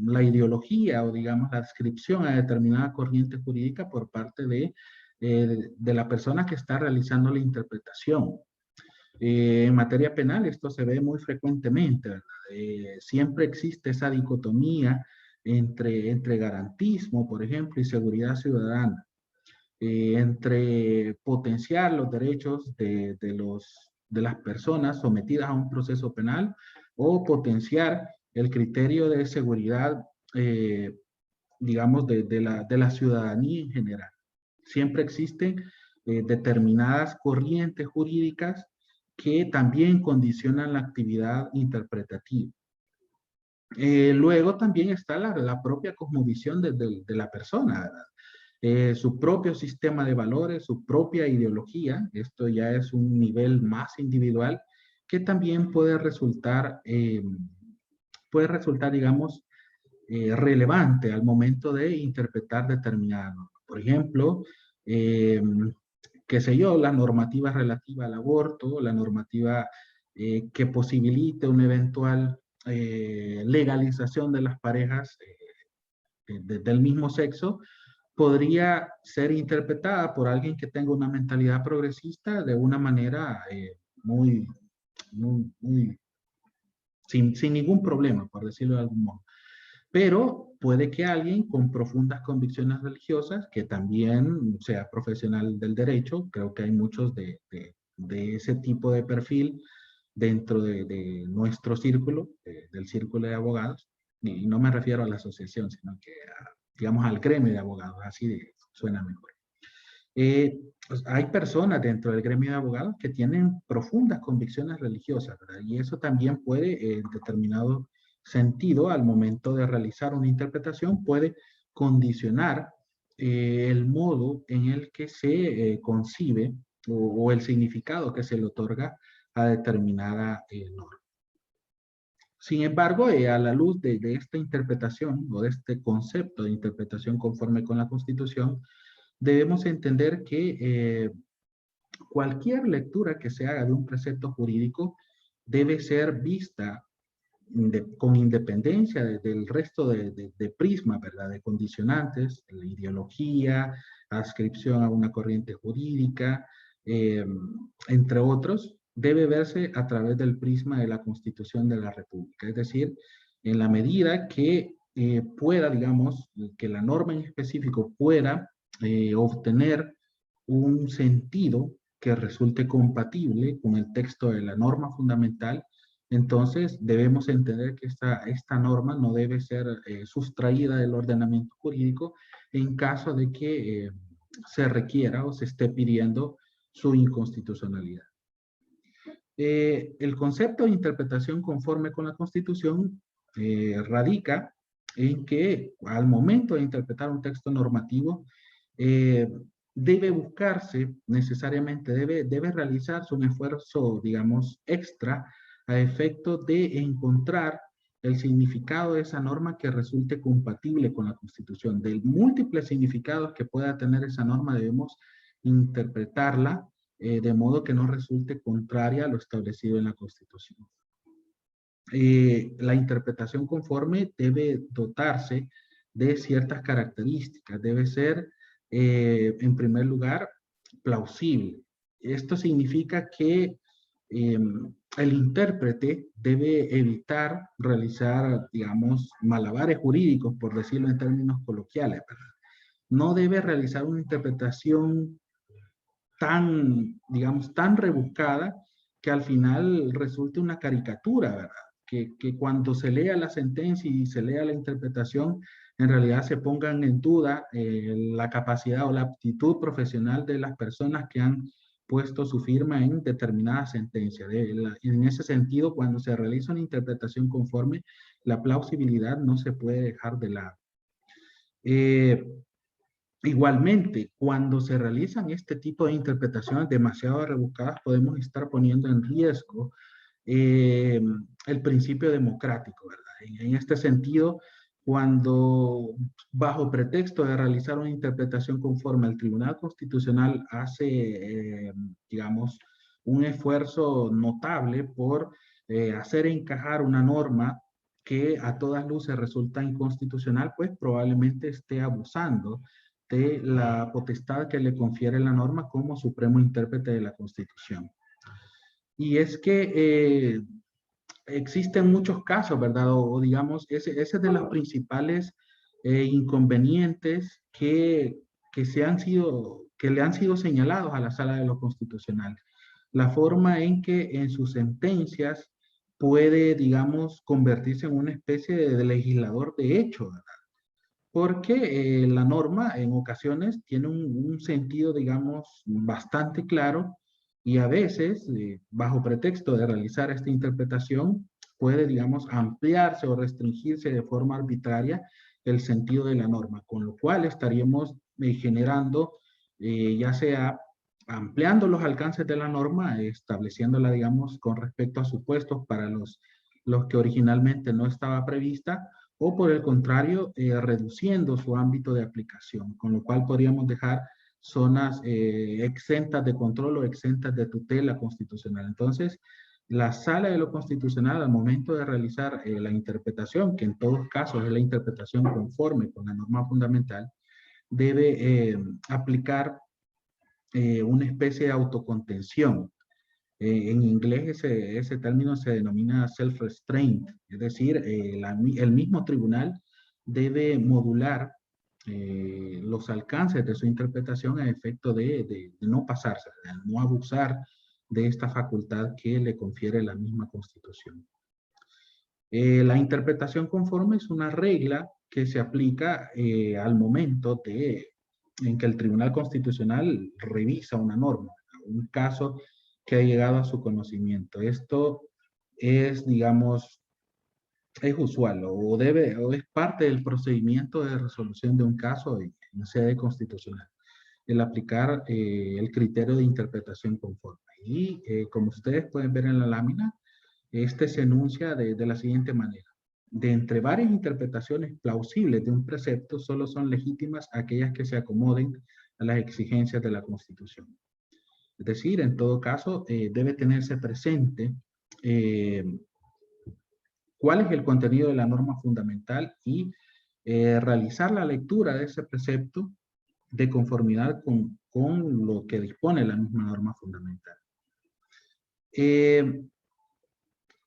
la ideología o digamos la adscripción a determinada corriente jurídica por parte de la persona que está realizando la interpretación. En materia penal esto se ve muy frecuentemente, ¿verdad? Siempre existe esa dicotomía entre garantismo, por ejemplo, y seguridad ciudadana, entre potenciar los derechos de las personas sometidas a un proceso penal o potenciar el criterio de seguridad, digamos, de la ciudadanía en general. Siempre existen determinadas corrientes jurídicas que también condicionan la actividad interpretativa. Luego también está la propia cosmovisión de la persona, ¿verdad? Su propio sistema de valores, su propia ideología, esto ya es un nivel más individual que también puede resultar, digamos, relevante al momento de interpretar determinada norma. Por ejemplo, qué sé yo, la normativa relativa al aborto, la normativa que posibilite una eventual legalización de las parejas del mismo sexo, podría ser interpretada por alguien que tenga una mentalidad progresista de una manera sin ningún problema, por decirlo de algún modo. Pero puede que alguien con profundas convicciones religiosas, que también sea profesional del derecho, creo que hay muchos de ese tipo de perfil dentro de nuestro círculo, del círculo de abogados, y no me refiero a la asociación, sino que digamos al gremio de abogados, así suena mejor. Pues hay personas dentro del gremio de abogados que tienen profundas convicciones religiosas, ¿verdad? Y eso también puede, en determinado sentido, al momento de realizar una interpretación, puede condicionar el modo en el que se concibe o el significado que se le otorga a determinada norma. Sin embargo, a la luz de esta interpretación o de este concepto de interpretación conforme con la Constitución, debemos entender que cualquier lectura que se haga de un precepto jurídico debe ser vista con independencia del resto de prismas, ¿verdad? De condicionantes, la ideología, adscripción a una corriente jurídica, entre otros, debe verse a través del prisma de la Constitución de la República. Es decir, en la medida que pueda, digamos, que la norma en específico pueda obtener un sentido que resulte compatible con el texto de la norma fundamental, entonces debemos entender que esta norma no debe ser sustraída del ordenamiento jurídico en caso de que se requiera o se esté pidiendo su inconstitucionalidad. El concepto de interpretación conforme con la Constitución radica en que al momento de interpretar un texto normativo debe buscarse necesariamente, debe realizarse un esfuerzo, digamos, extra a efecto de encontrar el significado de esa norma que resulte compatible con la Constitución. De múltiples significados que pueda tener esa norma, debemos interpretarla de modo que no resulte contraria a lo establecido en la Constitución. La interpretación conforme debe dotarse de ciertas características, debe ser, en primer lugar, plausible. Esto significa que el intérprete debe evitar realizar, digamos, malabares jurídicos, por decirlo en términos coloquiales, ¿verdad? No debe realizar una interpretación tan, digamos, tan rebuscada que al final resulte una caricatura, ¿verdad? Que cuando se lea la sentencia y se lea la interpretación, en realidad se pongan en duda la capacidad o la aptitud profesional de las personas que han puesto su firma en determinada sentencia. En ese sentido, cuando se realiza una interpretación conforme, la plausibilidad no se puede dejar de lado. Igualmente, cuando se realizan este tipo de interpretaciones demasiado rebuscadas, podemos estar poniendo en riesgo el principio democrático, ¿verdad? En este sentido, cuando bajo pretexto de realizar una interpretación conforme el Tribunal Constitucional hace, digamos, un esfuerzo notable por hacer encajar una norma que a todas luces resulta inconstitucional, pues probablemente esté abusando de la potestad que le confiere la norma como supremo intérprete de la Constitución. Y es que existen muchos casos, ¿verdad? O digamos, ese es de los principales inconvenientes que le han sido señalados a la Sala de lo Constitucional. La forma en que en sus sentencias puede, digamos, convertirse en una especie de legislador de hecho, ¿verdad? Porque la norma en ocasiones tiene un sentido, digamos, bastante claro y a veces, bajo pretexto de realizar esta interpretación, puede, digamos, ampliarse o restringirse de forma arbitraria el sentido de la norma, con lo cual estaríamos generando, ya sea ampliando los alcances de la norma, estableciéndola, digamos, con respecto a supuestos para los que originalmente no estaba prevista, o por el contrario, reduciendo su ámbito de aplicación, con lo cual podríamos dejar zonas exentas de control o exentas de tutela constitucional. Entonces, la Sala de lo Constitucional, al momento de realizar la interpretación, que en todos casos es la interpretación conforme con la norma fundamental, debe aplicar una especie de autocontención. En inglés ese término se denomina self-restraint, es decir, el mismo tribunal debe modular los alcances de su interpretación a efecto de no pasarse, de no abusar de esta facultad que le confiere la misma Constitución. La interpretación conforme es una regla que se aplica al momento en que el Tribunal Constitucional revisa una norma, un caso que ha llegado a su conocimiento. Esto es, digamos, es usual o es parte del procedimiento de resolución de un caso en sede constitucional, el aplicar el criterio de interpretación conforme. Y como ustedes pueden ver en la lámina, este se enuncia de la siguiente manera. De entre varias interpretaciones plausibles de un precepto, solo son legítimas aquellas que se acomoden a las exigencias de la Constitución. Es decir, en todo caso, debe tenerse presente cuál es el contenido de la norma fundamental y realizar la lectura de ese precepto de conformidad con lo que dispone la misma norma fundamental.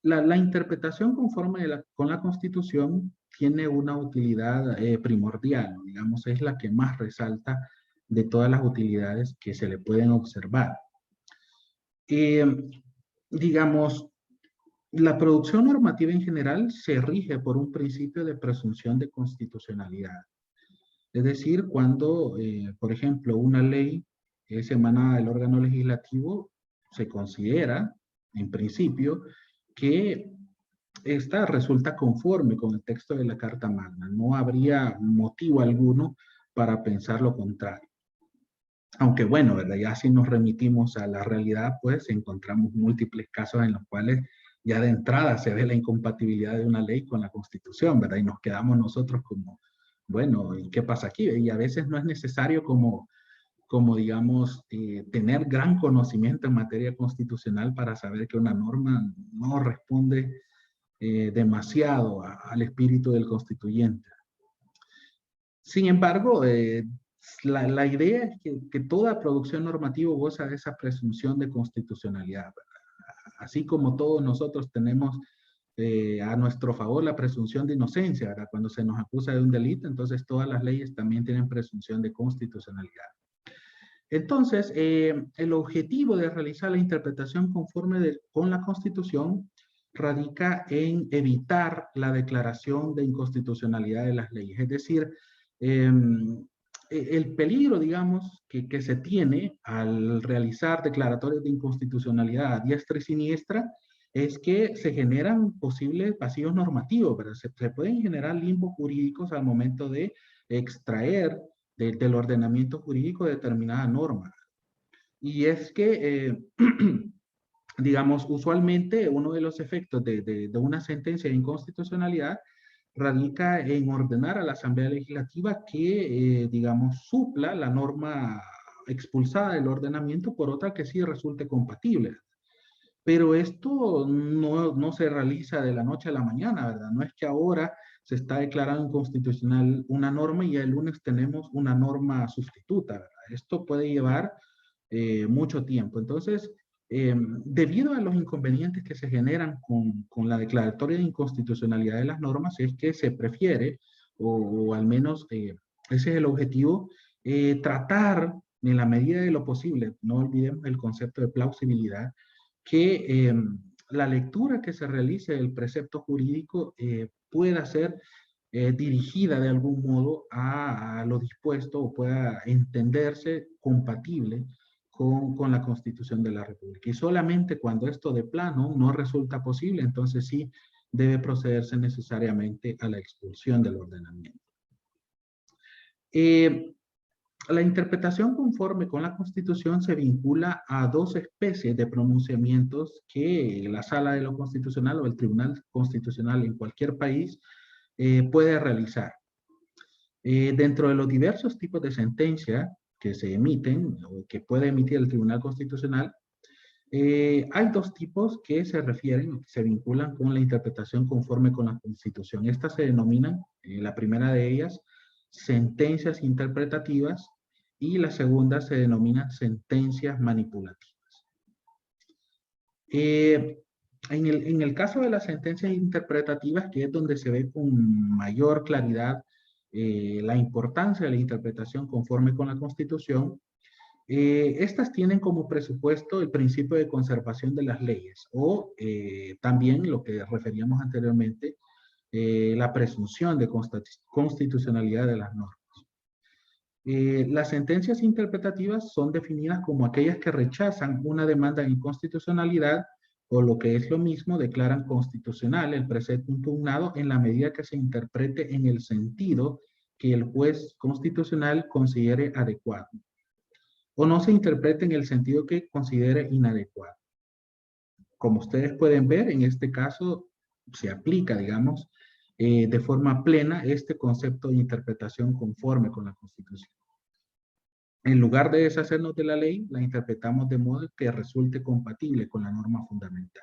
La interpretación conforme con la Constitución tiene una utilidad primordial, digamos, es la que más resalta de todas las utilidades que se le pueden observar. Digamos, la producción normativa en general se rige por un principio de presunción de constitucionalidad. Es decir, cuando, por ejemplo, una ley es emanada del órgano legislativo, se considera, en principio, que esta resulta conforme con el texto de la Carta Magna. No habría motivo alguno para pensar lo contrario. Aunque bueno, ¿verdad? Ya si nos remitimos a la realidad, pues encontramos múltiples casos en los cuales ya de entrada se ve la incompatibilidad de una ley con la Constitución, ¿verdad? Y nos quedamos nosotros como, bueno, ¿y qué pasa aquí? Y a veces no es necesario como digamos, tener gran conocimiento en materia constitucional para saber que una norma no responde demasiado al espíritu del constituyente. Sin embargo, la idea es que toda producción normativa goza de esa presunción de constitucionalidad, ¿verdad? Así como todos nosotros tenemos a nuestro favor la presunción de inocencia, ¿verdad? Cuando se nos acusa de un delito, entonces todas las leyes también tienen presunción de constitucionalidad. Entonces, el objetivo de realizar la interpretación conforme con la Constitución radica en evitar la declaración de inconstitucionalidad de las leyes. Es decir, el peligro, digamos, que se tiene al realizar declaratorios de inconstitucionalidad a diestra y siniestra es que se generan posibles vacíos normativos, pero se pueden generar limbos jurídicos al momento de extraer del ordenamiento jurídico determinada norma. Y es que, digamos, usualmente uno de los efectos de una sentencia de inconstitucionalidad radica en ordenar a la Asamblea Legislativa que, digamos, supla la norma expulsada del ordenamiento por otra que sí resulte compatible. Pero esto no se realiza de la noche a la mañana, ¿verdad? No es que ahora se está declarando inconstitucional una norma y el lunes tenemos una norma sustituta, ¿verdad? Esto puede llevar mucho tiempo. Entonces, debido a los inconvenientes que se generan con la declaratoria de inconstitucionalidad de las normas, es que se prefiere, o al menos ese es el objetivo, tratar en la medida de lo posible, no olvidemos el concepto de plausibilidad, que la lectura que se realice del precepto jurídico pueda ser dirigida de algún modo a lo dispuesto o pueda entenderse compatible con la Constitución de la República. Y solamente cuando esto de plano no resulta posible, entonces sí debe procederse necesariamente a la expulsión del ordenamiento. La interpretación conforme con la Constitución se vincula a dos especies de pronunciamientos que la Sala de lo Constitucional o el Tribunal Constitucional en cualquier país puede realizar. Dentro de los diversos tipos de sentencia que se emiten o que puede emitir el Tribunal Constitucional, hay dos tipos que se refieren o que se vinculan con la interpretación conforme con la Constitución. Estas se denominan, la primera de ellas, sentencias interpretativas y la segunda se denomina sentencias manipulativas. En el caso de las sentencias interpretativas, que es donde se ve con mayor claridad la importancia de la interpretación conforme con la Constitución, estas tienen como presupuesto el principio de conservación de las leyes o también lo que referíamos anteriormente, la presunción de constitucionalidad de las normas. Las sentencias interpretativas son definidas como aquellas que rechazan una demanda de inconstitucionalidad o lo que es lo mismo, declaran constitucional el precepto impugnado en la medida que se interprete en el sentido que el juez constitucional considere adecuado o no se interprete en el sentido que considere inadecuado. Como ustedes pueden ver, en este caso se aplica, digamos, de forma plena este concepto de interpretación conforme con la Constitución. En lugar de deshacernos de la ley, la interpretamos de modo que resulte compatible con la norma fundamental.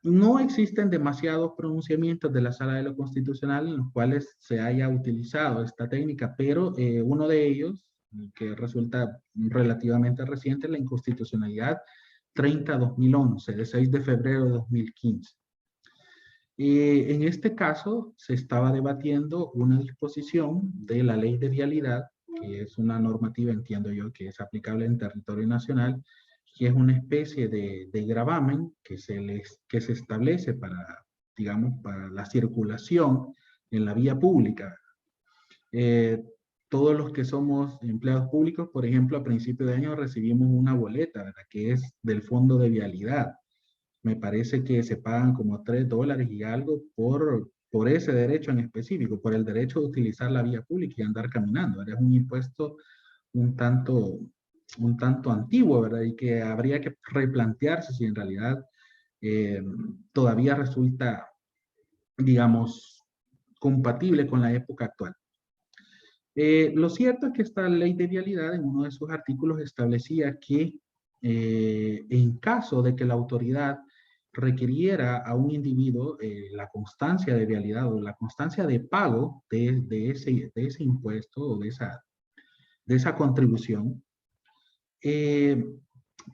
No existen demasiados pronunciamientos de la Sala de lo Constitucional en los cuales se haya utilizado esta técnica, pero uno de ellos, que resulta relativamente reciente, es la inconstitucionalidad 30-2011, de 6 de febrero de 2015. En este caso, se estaba debatiendo una disposición de la Ley de Vialidad, que es una normativa, entiendo yo, que es aplicable en territorio nacional, que es una especie de gravamen que se establece para, digamos, para la circulación en la vía pública. Todos los que somos empleados públicos, por ejemplo, a principio de año recibimos una boleta, ¿verdad?, que es del Fondo de Vialidad. Me parece que se pagan como $3 y algo por ese derecho en específico, por el derecho de utilizar la vía pública y andar caminando, ¿verdad? Es un impuesto un tanto antiguo, ¿verdad? Y que habría que replantearse si en realidad todavía resulta, digamos, compatible con la época actual. Lo cierto es que esta ley de vialidad en uno de sus artículos establecía que en caso de que la autoridad requiriera a un individuo la constancia de vialidad o la constancia de pago de ese impuesto o de esa contribución,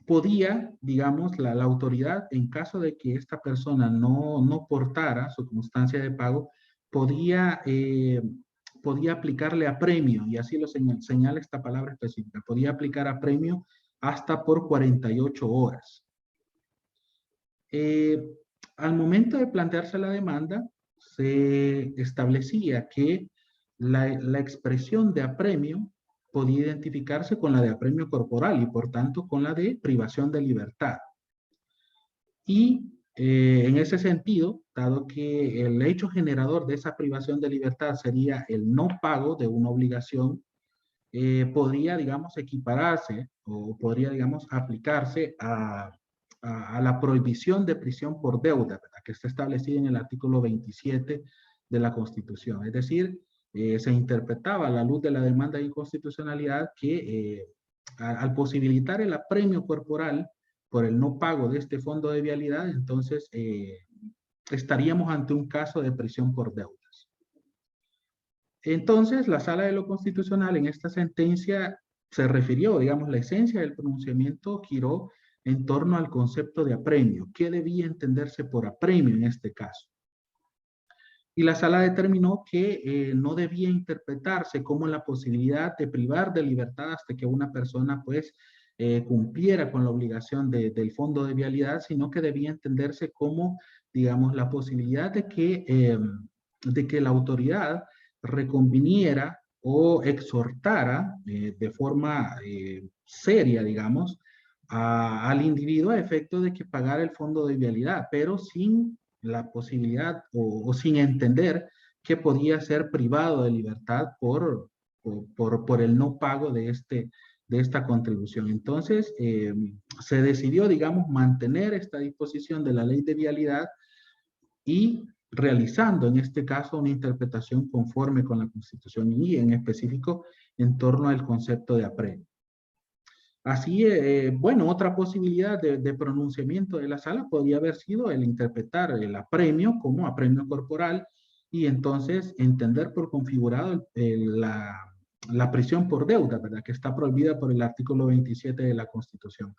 podía, digamos, la autoridad, en caso de que esta persona no portara su constancia de pago, podía aplicarle a premio, y así lo señala esta palabra específica, podía aplicar a premio hasta por 48 horas. Al momento de plantearse la demanda, se establecía que la expresión de apremio podía identificarse con la de apremio corporal y por tanto con la de privación de libertad. Y en ese sentido, dado que el hecho generador de esa privación de libertad sería el no pago de una obligación, podría, digamos, equipararse o podría, digamos, aplicarse a la prohibición de prisión por deuda, ¿verdad?, que está establecida en el artículo 27 de la Constitución. Es decir, se interpretaba a la luz de la demanda de inconstitucionalidad que al posibilitar el apremio corporal por el no pago de este fondo de vialidad, entonces estaríamos ante un caso de prisión por deudas. Entonces, la Sala de lo Constitucional en esta sentencia se refirió, digamos, la esencia del pronunciamiento giró en torno al concepto de apremio. ¿Qué debía entenderse por apremio en este caso? Y la sala determinó que no debía interpretarse como la posibilidad de privar de libertad hasta que una persona pues cumpliera con la obligación del fondo de vialidad, sino que debía entenderse como, digamos, la posibilidad de que la autoridad reconviniera o exhortara de forma seria, digamos, al individuo a efecto de que pagara el fondo de vialidad, pero sin la posibilidad o sin entender que podía ser privado de libertad por el no pago de esta contribución. Entonces, se decidió, digamos, mantener esta disposición de la ley de vialidad y realizando en este caso una interpretación conforme con la Constitución y en específico en torno al concepto de apremio. Así, bueno, otra posibilidad de pronunciamiento de la sala podría haber sido el interpretar el apremio como apremio corporal y entonces entender por configurado la prisión por deuda, ¿verdad? Que está prohibida por el artículo 27 de la Constitución.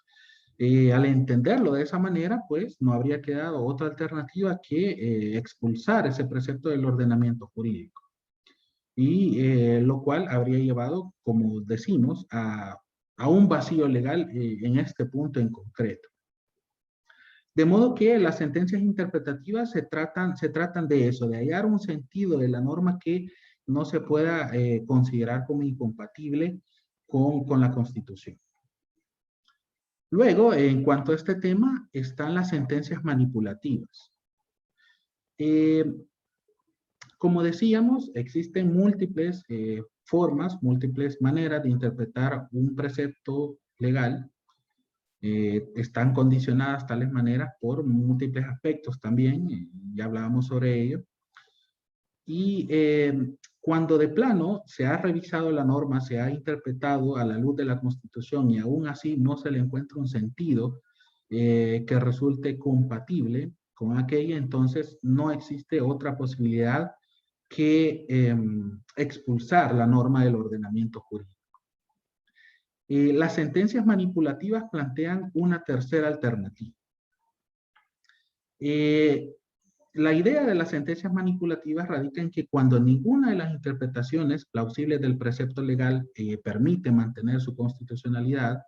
Al entenderlo de esa manera, pues no habría quedado otra alternativa que expulsar ese precepto del ordenamiento jurídico. Y lo cual habría llevado, como decimos, a un vacío legal en este punto en concreto. De modo que las sentencias interpretativas se tratan de eso, de hallar un sentido de la norma que no se pueda considerar como incompatible con la Constitución. Luego, en cuanto a este tema, están las sentencias manipulativas. Como decíamos, existen múltiples formas, múltiples maneras de interpretar un precepto legal. Están condicionadas tales maneras por múltiples aspectos también, ya hablábamos sobre ello. Y cuando de plano se ha revisado la norma, se ha interpretado a la luz de la Constitución y aún así no se le encuentra un sentido que resulte compatible con aquella, entonces no existe otra posibilidad que expulsar la norma del ordenamiento jurídico. Las sentencias manipulativas plantean una tercera alternativa. La idea de las sentencias manipulativas radica en que cuando ninguna de las interpretaciones plausibles del precepto legal permite mantener su constitucionalidad,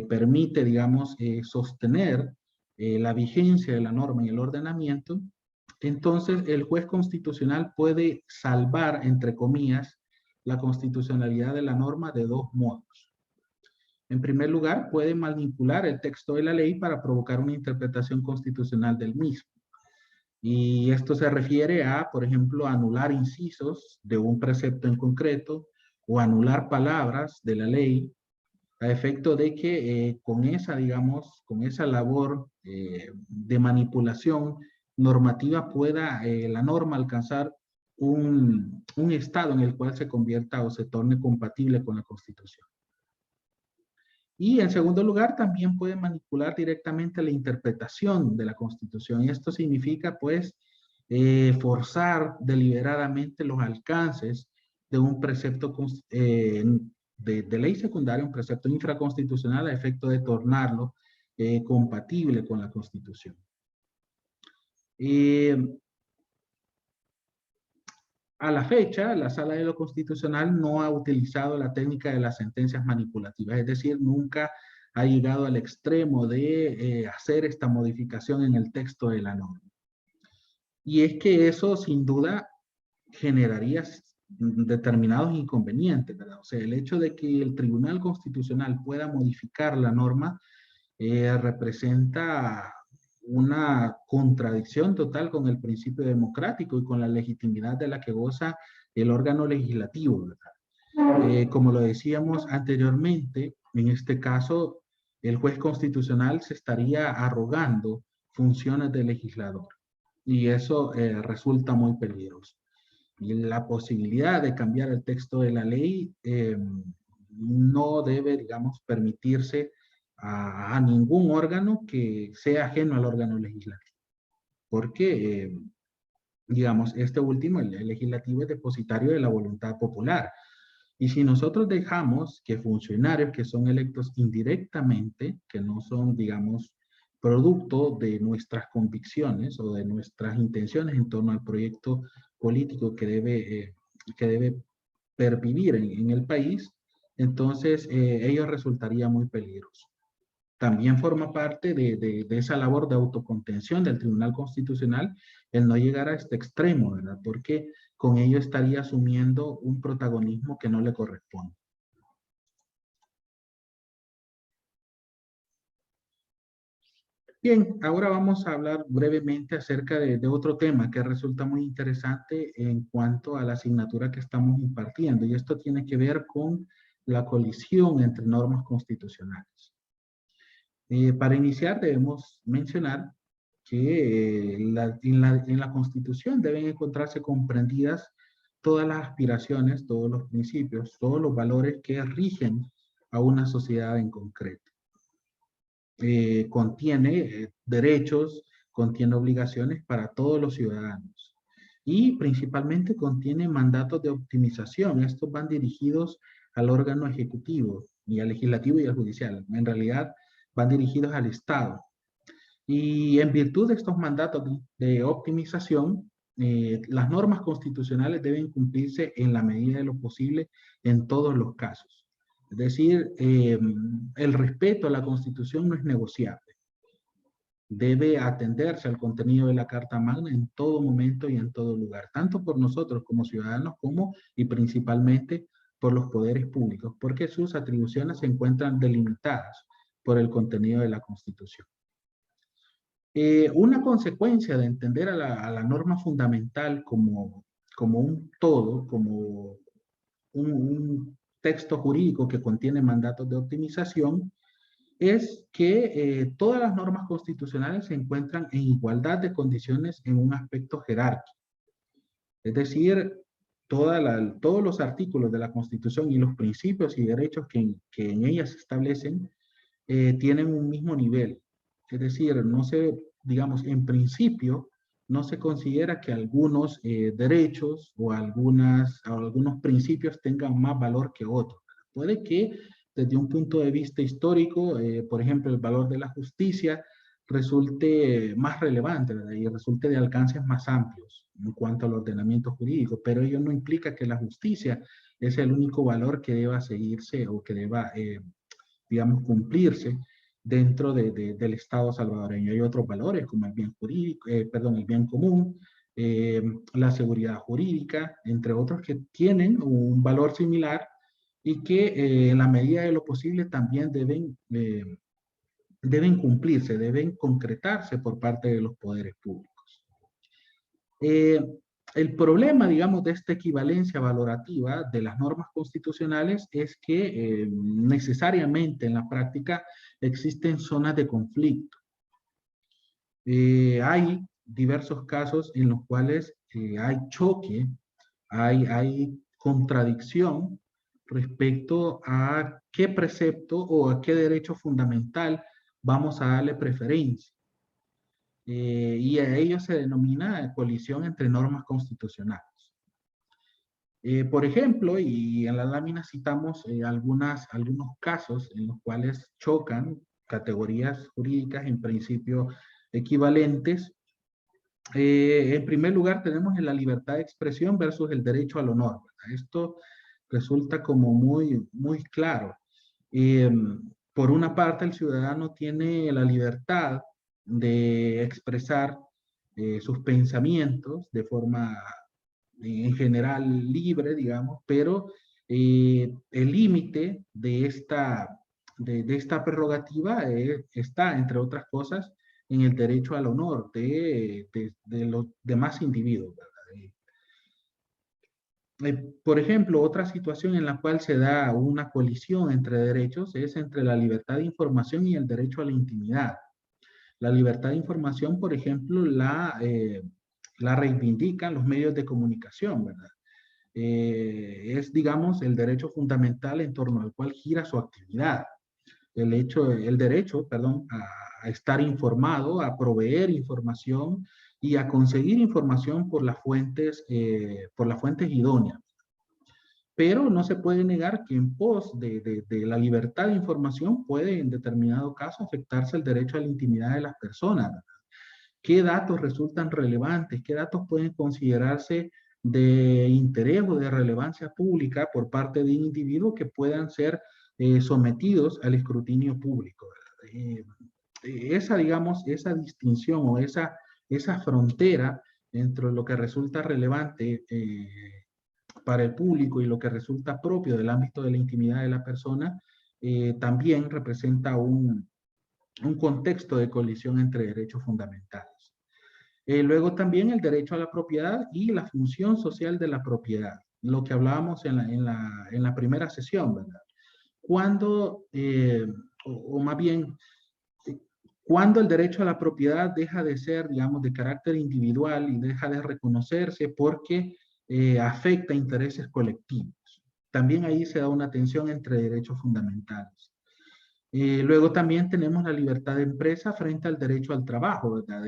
permite, digamos, sostener la vigencia de la norma y el ordenamiento, entonces el juez constitucional puede salvar, entre comillas, la constitucionalidad de la norma de dos modos. En primer lugar, puede manipular el texto de la ley para provocar una interpretación constitucional del mismo. Y esto se refiere a, por ejemplo, anular incisos de un precepto en concreto o anular palabras de la ley a efecto de que con esa, digamos, con esa labor de manipulación normativa pueda la norma alcanzar un estado en el cual se convierta o se torne compatible con la Constitución. Y en segundo lugar, también puede manipular directamente la interpretación de la Constitución. Y esto significa, pues, forzar deliberadamente los alcances de un precepto de ley secundaria, un precepto infraconstitucional a efecto de tornarlo compatible con la Constitución. A la fecha, la Sala de lo Constitucional no ha utilizado la técnica de las sentencias manipulativas, es decir, nunca ha llegado al extremo de hacer esta modificación en el texto de la norma. Y es que eso, sin duda, generaría determinados inconvenientes, ¿verdad? O sea, el hecho de que el Tribunal Constitucional pueda modificar la norma representa una contradicción total con el principio democrático y con la legitimidad de la que goza el órgano legislativo, ¿verdad? Como lo decíamos anteriormente, en este caso, el juez constitucional se estaría arrogando funciones de legislador y eso resulta muy peligroso. Y la posibilidad de cambiar el texto de la ley no debe, digamos, permitirse a ningún órgano que sea ajeno al órgano legislativo. Porque, digamos, este último, el legislativo, es depositario de la voluntad popular. Y si nosotros dejamos que funcionarios que son electos indirectamente, que no son, digamos, producto de nuestras convicciones o de nuestras intenciones en torno al proyecto político que debe pervivir en el país, entonces ello resultaría muy peligroso. También forma parte de esa labor de autocontención del Tribunal Constitucional el no llegar a este extremo, ¿verdad? Porque con ello estaría asumiendo un protagonismo que no le corresponde. Bien, ahora vamos a hablar brevemente acerca de otro tema que resulta muy interesante en cuanto a la asignatura que estamos impartiendo, y esto tiene que ver con la colisión entre normas constitucionales. Para iniciar debemos mencionar que en la Constitución deben encontrarse comprendidas todas las aspiraciones, todos los principios, todos los valores que rigen a una sociedad en concreto. Contiene derechos, contiene obligaciones para todos los ciudadanos y principalmente contiene mandatos de optimización. Estos van dirigidos al órgano ejecutivo y al legislativo y al judicial. En realidad van dirigidos al Estado. Y en virtud de estos mandatos de optimización, las normas constitucionales deben cumplirse en la medida de lo posible en todos los casos. Es decir, el respeto a la Constitución no es negociable. Debe atenderse al contenido de la Carta Magna en todo momento y en todo lugar, tanto por nosotros como ciudadanos como y principalmente por los poderes públicos, porque sus atribuciones se encuentran delimitadas por el contenido de la Constitución. Una consecuencia de entender a la norma fundamental como un todo, como un texto jurídico que contiene mandatos de optimización, es que todas las normas constitucionales se encuentran en igualdad de condiciones en un aspecto jerárquico. Es decir, todos los artículos de la Constitución y los principios y derechos que en ellas se establecen tienen un mismo nivel. Es decir, no se, digamos, en principio, no se considera que algunos derechos o algunos principios tengan más valor que otros. Puede que desde un punto de vista histórico, por ejemplo, el valor de la justicia resulte más relevante, ¿verdad? Y resulte de alcances más amplios en cuanto al ordenamiento jurídico, pero ello no implica que la justicia es el único valor que deba seguirse o que deba, digamos, cumplirse dentro del Estado salvadoreño. Hay otros valores como el bien jurídico, el bien común, la seguridad jurídica, entre otros que tienen un valor similar y que en la medida de lo posible también deben cumplirse, deben concretarse por parte de los poderes públicos. El problema, digamos, de esta equivalencia valorativa de las normas constitucionales es que necesariamente en la práctica existen zonas de conflicto. Hay diversos casos en los cuales hay choque, hay contradicción respecto a qué precepto o a qué derecho fundamental vamos a darle preferencia. Y a ello se denomina colisión entre normas constitucionales. Por ejemplo, y en la lámina citamos algunos casos en los cuales chocan categorías jurídicas en principio equivalentes. En primer lugar tenemos la libertad de expresión versus el derecho al honor. Esto resulta como muy claro. Por una parte, el ciudadano tiene la libertad de expresar sus pensamientos de forma en general libre, digamos, pero el límite de esta prerrogativa está, entre otras cosas, en el derecho al honor de los demás individuos, ¿verdad? Por ejemplo, otra situación en la cual se da una colisión entre derechos es entre la libertad de información y el derecho a la intimidad. La libertad de información, por ejemplo, la reivindican los medios de comunicación, ¿verdad? Es, digamos, el derecho fundamental en torno al cual gira su actividad. el derecho, perdón, a estar informado, a proveer información y a conseguir información por las fuentes idóneas. Pero no se puede negar que en pos de la libertad de información puede en determinado caso afectarse el derecho a la intimidad de las personas, ¿verdad? ¿Qué datos resultan relevantes? ¿Qué datos pueden considerarse de interés o de relevancia pública por parte de un individuo que puedan ser sometidos al escrutinio público, ¿verdad? Esa, digamos, esa distinción o esa frontera entre lo que resulta relevante para el público y lo que resulta propio del ámbito de la intimidad de la persona, también representa un contexto de colisión entre derechos fundamentales. Luego también el derecho a la propiedad y la función social de la propiedad, lo que hablábamos en la primera sesión, ¿verdad? Cuando, o más bien, cuando el derecho a la propiedad deja de ser, digamos, de carácter individual y deja de reconocerse porque afecta intereses colectivos. También ahí se da una tensión entre derechos fundamentales. Luego también tenemos la libertad de empresa frente al derecho al trabajo, ¿verdad?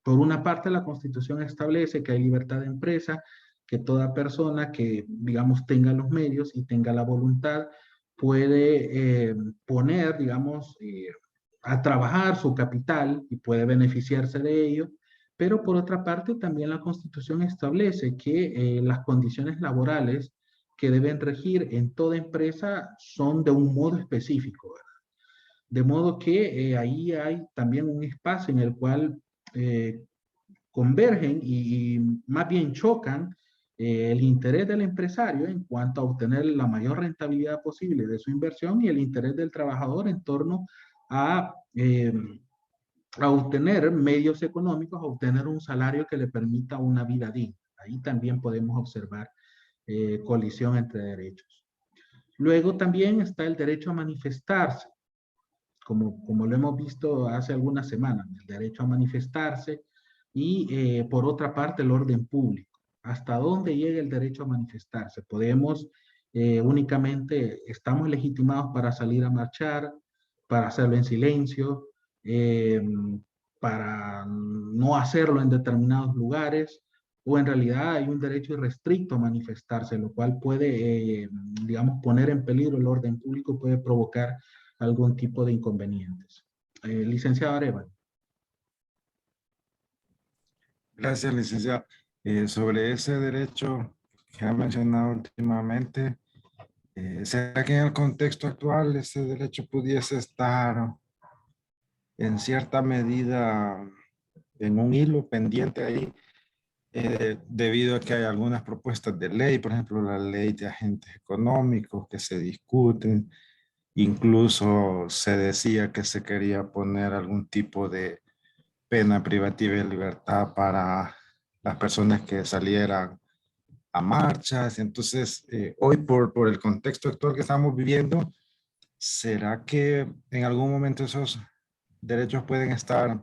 Por una parte, la Constitución establece que hay libertad de empresa, que toda persona que, digamos, tenga los medios y tenga la voluntad puede poner, digamos, a trabajar su capital y puede beneficiarse de ello. Pero por otra parte, también la Constitución establece que las condiciones laborales que deben regir en toda empresa son de un modo específico, ¿verdad? De modo que ahí hay también un espacio en el cual convergen y más bien chocan el interés del empresario en cuanto a obtener la mayor rentabilidad posible de su inversión y el interés del trabajador en torno a obtener medios económicos, a obtener un salario que le permita una vida digna. Ahí también podemos observar colisión entre derechos. Luego también está el derecho a manifestarse, como lo hemos visto hace algunas semanas, el derecho a manifestarse y por otra parte el orden público. ¿Hasta dónde llega el derecho a manifestarse? Podemos únicamente, estamos legitimados para salir a marchar, para hacerlo en silencio, para no hacerlo en determinados lugares, o en realidad hay un derecho irrestricto a manifestarse, lo cual puede, digamos, poner en peligro el orden público, puede provocar algún tipo de inconvenientes. Licenciado Arevalo. Gracias, licenciado. Sobre ese derecho que ha mencionado últimamente, ¿será que en el contexto actual ese derecho pudiese estar en cierta medida en un hilo pendiente ahí, debido a que hay algunas propuestas de ley, por ejemplo, la ley de agentes económicos que se discuten? Incluso se decía que se quería poner algún tipo de pena privativa de libertad para las personas que salieran a marchas. Entonces, hoy por el contexto actual que estamos viviendo, ¿será que en algún momento esos derechos pueden estar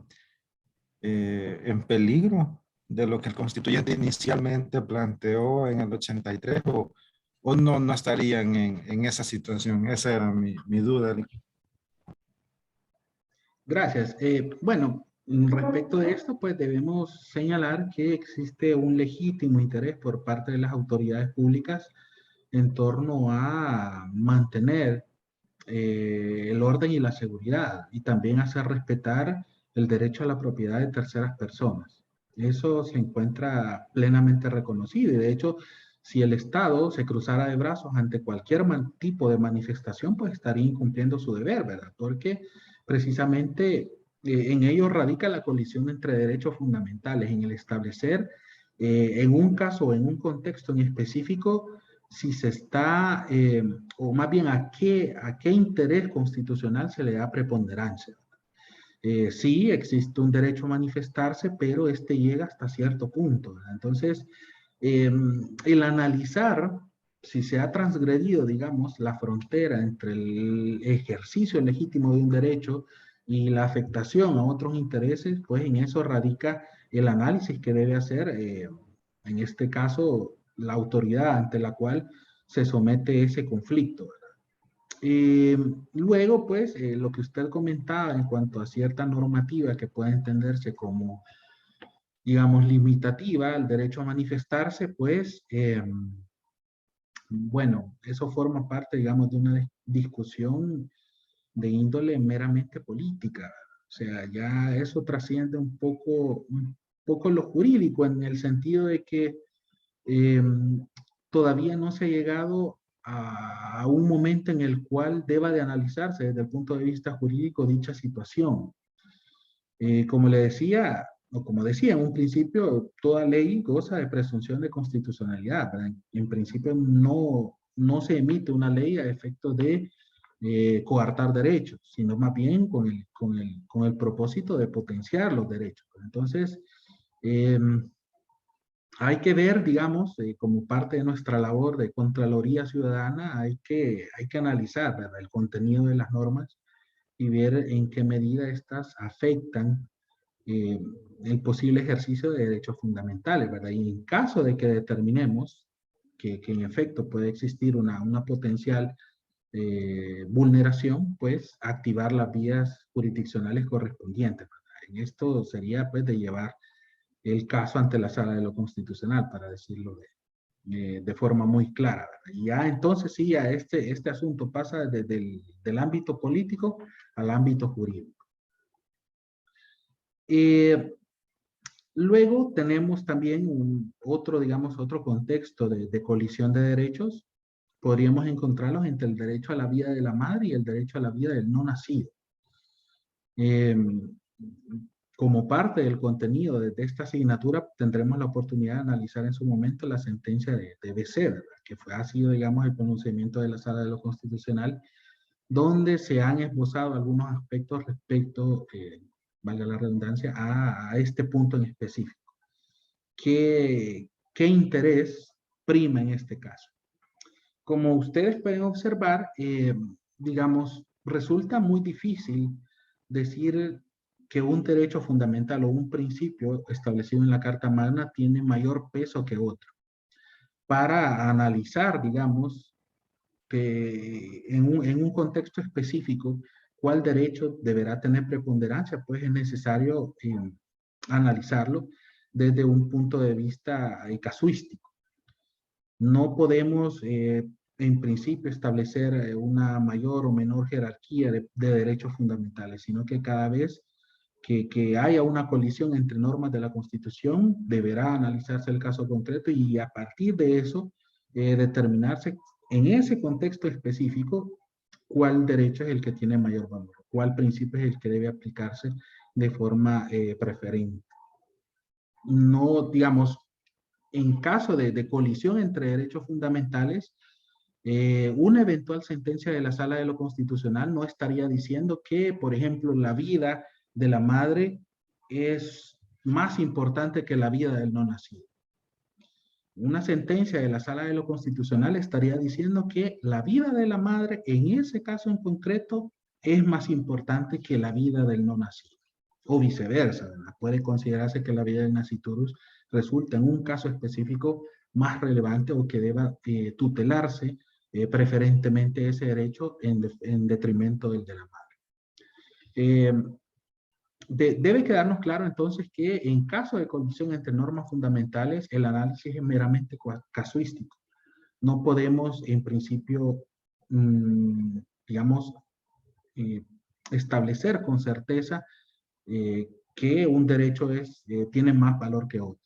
en peligro de lo que el constituyente inicialmente planteó en el 83 o no estarían en esa situación? Esa era mi duda. Gracias. Bueno, respecto de esto, pues debemos señalar que existe un legítimo interés por parte de las autoridades públicas en torno a mantener el orden y la seguridad y también hacer respetar el derecho a la propiedad de terceras personas. Eso se encuentra plenamente reconocido y de hecho, si el Estado se cruzara de brazos ante cualquier tipo de manifestación, pues estaría incumpliendo su deber, ¿verdad? Porque precisamente en ello radica la colisión entre derechos fundamentales, en el establecer en un caso o en un contexto en específico si se está, o más bien a qué interés constitucional se le da preponderancia. Sí, existe un derecho a manifestarse, pero este llega hasta cierto punto, ¿verdad? Entonces, el analizar si se ha transgredido, digamos, la frontera entre el ejercicio legítimo de un derecho y la afectación a otros intereses, pues en eso radica el análisis que debe hacer, en este caso, la autoridad ante la cual se somete ese conflicto, ¿verdad? Luego, pues, lo que usted comentaba en cuanto a cierta normativa que puede entenderse como, digamos, limitativa al derecho a manifestarse, pues, bueno, eso forma parte, digamos, de una discusión de índole meramente política. O sea, ya eso trasciende un poco lo jurídico en el sentido de que eh, todavía no se ha llegado a un momento en el cual deba de analizarse desde el punto de vista jurídico dicha situación. Como le decía, o como decía en un principio, toda ley goza de presunción de constitucionalidad, ¿verdad? En principio no se emite una ley a efectos de coartar derechos, sino más bien con el propósito de potenciar los derechos. Entonces, eh, hay que ver, digamos, como parte de nuestra labor de Contraloría Ciudadana, hay que analizar, ¿verdad?, el contenido de las normas y ver en qué medida estas afectan eh, el posible ejercicio de derechos fundamentales, ¿verdad? Y en caso de que determinemos que en efecto puede existir una potencial vulneración, pues activar las vías jurisdiccionales correspondientes, ¿verdad? En esto sería pues de llevar el caso ante la Sala de lo Constitucional, para decirlo de forma muy clara, ¿verdad? Y ya entonces sí, ya este asunto pasa desde del ámbito político al ámbito jurídico. Luego tenemos también digamos, otro contexto de colisión de derechos. Podríamos encontrarlos entre el derecho a la vida de la madre y el derecho a la vida del no nacido. Como parte del contenido de esta asignatura, tendremos la oportunidad de analizar en su momento la sentencia de BC, ¿verdad?, que ha sido, digamos, el pronunciamiento de la Sala de lo Constitucional, donde se han esbozado algunos aspectos respecto, valga la redundancia, a este punto en específico. ¿Qué interés prima en este caso? Como ustedes pueden observar, digamos, resulta muy difícil decir que un derecho fundamental o un principio establecido en la Carta Magna tiene mayor peso que otro. Para analizar, digamos, que en un contexto específico, cuál derecho deberá tener preponderancia, pues es necesario analizarlo desde un punto de vista casuístico. No podemos, en principio, establecer una mayor o menor jerarquía de derechos fundamentales, sino que cada vez que haya una colisión entre normas de la Constitución, deberá analizarse el caso concreto y a partir de eso determinarse en ese contexto específico cuál derecho es el que tiene mayor valor, cuál principio es el que debe aplicarse de forma preferente. No, digamos, en caso de colisión entre derechos fundamentales, una eventual sentencia de la Sala de lo Constitucional no estaría diciendo que, por ejemplo, la vida de la madre es más importante que la vida del no nacido. Una sentencia de la Sala de lo Constitucional estaría diciendo que la vida de la madre, en ese caso en concreto, es más importante que la vida del no nacido. O viceversa, ¿verdad? Puede considerarse que la vida del nasciturus resulta en un caso específico más relevante o que deba tutelarse preferentemente ese derecho en detrimento del de la madre. Debe quedarnos claro entonces que en caso de colisión entre normas fundamentales, el análisis es meramente casuístico. No podemos en principio, digamos, establecer con certeza que un derecho tiene más valor que otro.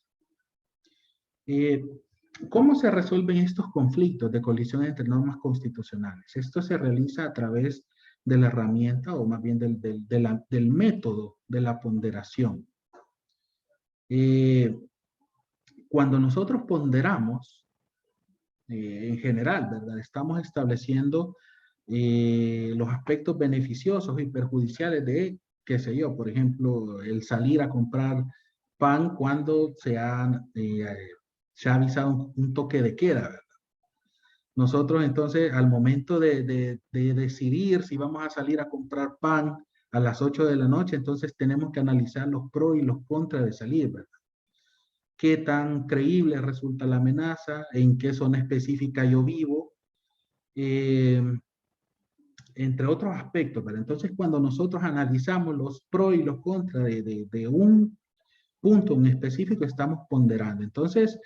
¿Cómo se resuelven estos conflictos de colisión entre normas constitucionales? Esto se realiza a través de la herramienta, o más bien del método de la ponderación. Cuando nosotros ponderamos, en general, ¿verdad?, estamos estableciendo los aspectos beneficiosos y perjudiciales de, qué sé yo, por ejemplo, el salir a comprar pan cuando se ha avisado un toque de queda, ¿verdad? Nosotros entonces, al momento de decidir si vamos a salir a comprar pan a las 8 de la noche, entonces tenemos que analizar los pros y los contras de salir, ¿verdad? ¿Qué tan creíble resulta la amenaza? ¿En qué zona específica yo vivo? entre otros aspectos, pero entonces cuando nosotros analizamos los pros y los contras de un punto en específico, estamos ponderando. Entonces,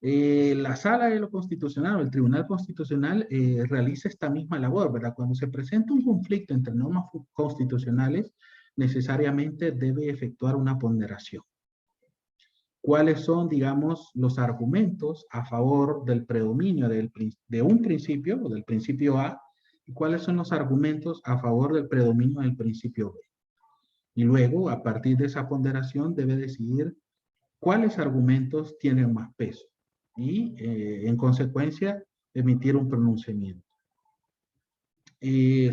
la Sala de lo Constitucional o el Tribunal Constitucional realiza esta misma labor, ¿verdad? Cuando se presenta un conflicto entre normas constitucionales, necesariamente debe efectuar una ponderación. ¿Cuáles son, digamos, los argumentos a favor del predominio de un principio o del principio A? ¿Y cuáles son los argumentos a favor del predominio del principio B? Y luego, a partir de esa ponderación, debe decidir cuáles argumentos tienen más peso y, en consecuencia, emitir un pronunciamiento.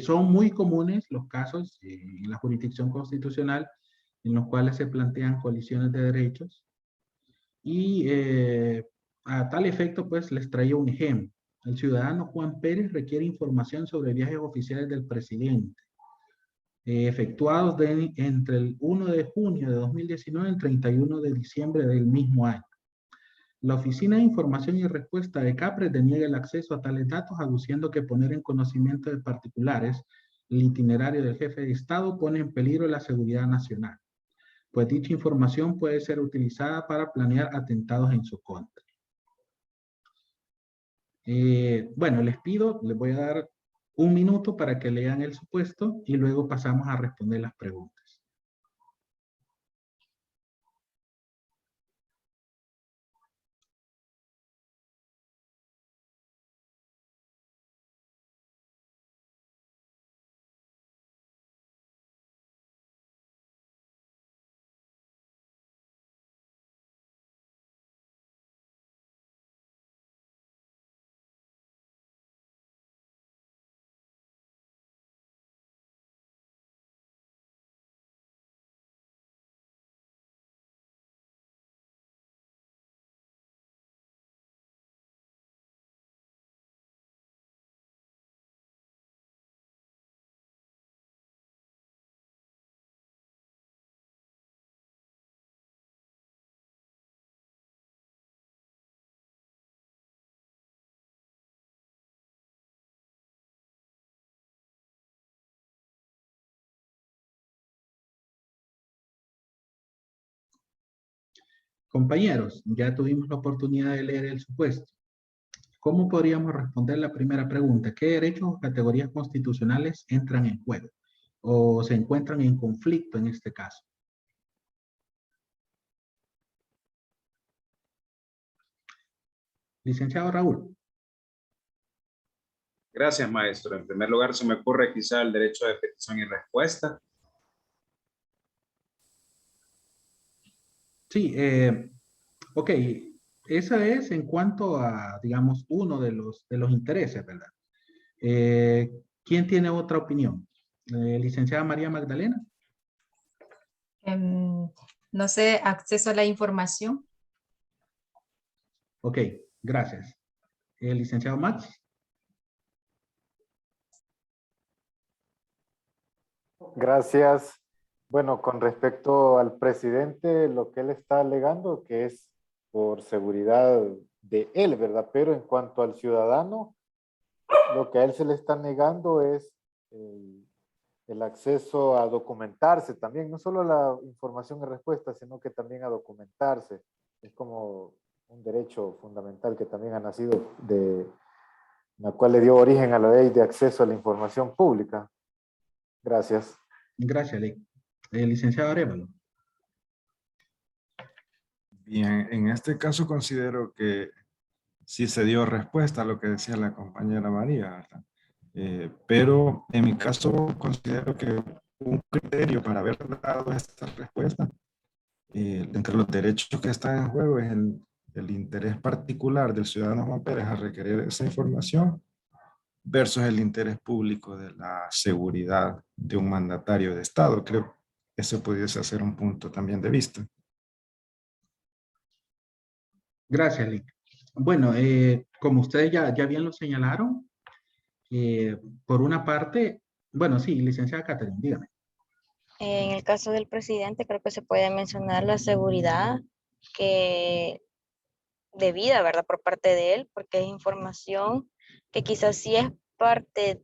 Son muy comunes los casos en la jurisdicción constitucional en los cuales se plantean colisiones de derechos y a tal efecto, pues, les traía un ejemplo. El ciudadano Juan Pérez requiere información sobre viajes oficiales del presidente efectuados entre el 1 de junio de 2019 y el 31 de diciembre del mismo año. La Oficina de Información y Respuesta de CAPRES deniega el acceso a tales datos, aduciendo que poner en conocimiento de particulares el itinerario del jefe de Estado pone en peligro la seguridad nacional, pues dicha información puede ser utilizada para planear atentados en su contra. Bueno, les voy a dar un minuto para que lean el supuesto y luego pasamos a responder las preguntas. Compañeros, ya tuvimos la oportunidad de leer el supuesto. ¿Cómo podríamos responder la primera pregunta? ¿Qué derechos o categorías constitucionales entran en juego o se encuentran en conflicto en este caso? Licenciado Raúl. Gracias, maestro. En primer lugar, se me ocurre quizá el derecho de petición y respuesta. Sí, ok. Esa es en cuanto a, digamos, uno de los intereses, ¿verdad? ¿Quién tiene otra opinión? Licenciada María Magdalena. No sé, acceso a la información. Ok, gracias. Licenciado Max. Gracias. Bueno, con respecto al presidente, lo que él está alegando que es por seguridad de él, ¿verdad? Pero en cuanto al ciudadano, lo que a él se le está negando es el acceso a documentarse también, no solo la información y respuesta, sino que también a documentarse. Es como un derecho fundamental que también ha nacido la cual le dio origen a la ley de acceso a la información pública. Gracias. Gracias, licenciado Arévalo. Bien, en este caso considero que sí se dio respuesta a lo que decía la compañera María, ¿verdad? Pero en mi caso considero que un criterio para haber dado esta respuesta, entre los derechos que están en juego es el interés particular del ciudadano Juan Pérez a requerir esa información versus el interés público de la seguridad de un mandatario de Estado. Creo que eso pudiese ser un punto también de vista. Gracias, Lic. Bueno, como ustedes ya bien lo señalaron, por una parte, bueno, sí, licenciada Catherine, dígame. En el caso del presidente, creo que se puede mencionar la seguridad que debida, ¿verdad? Por parte de él, porque es información que quizás sí es parte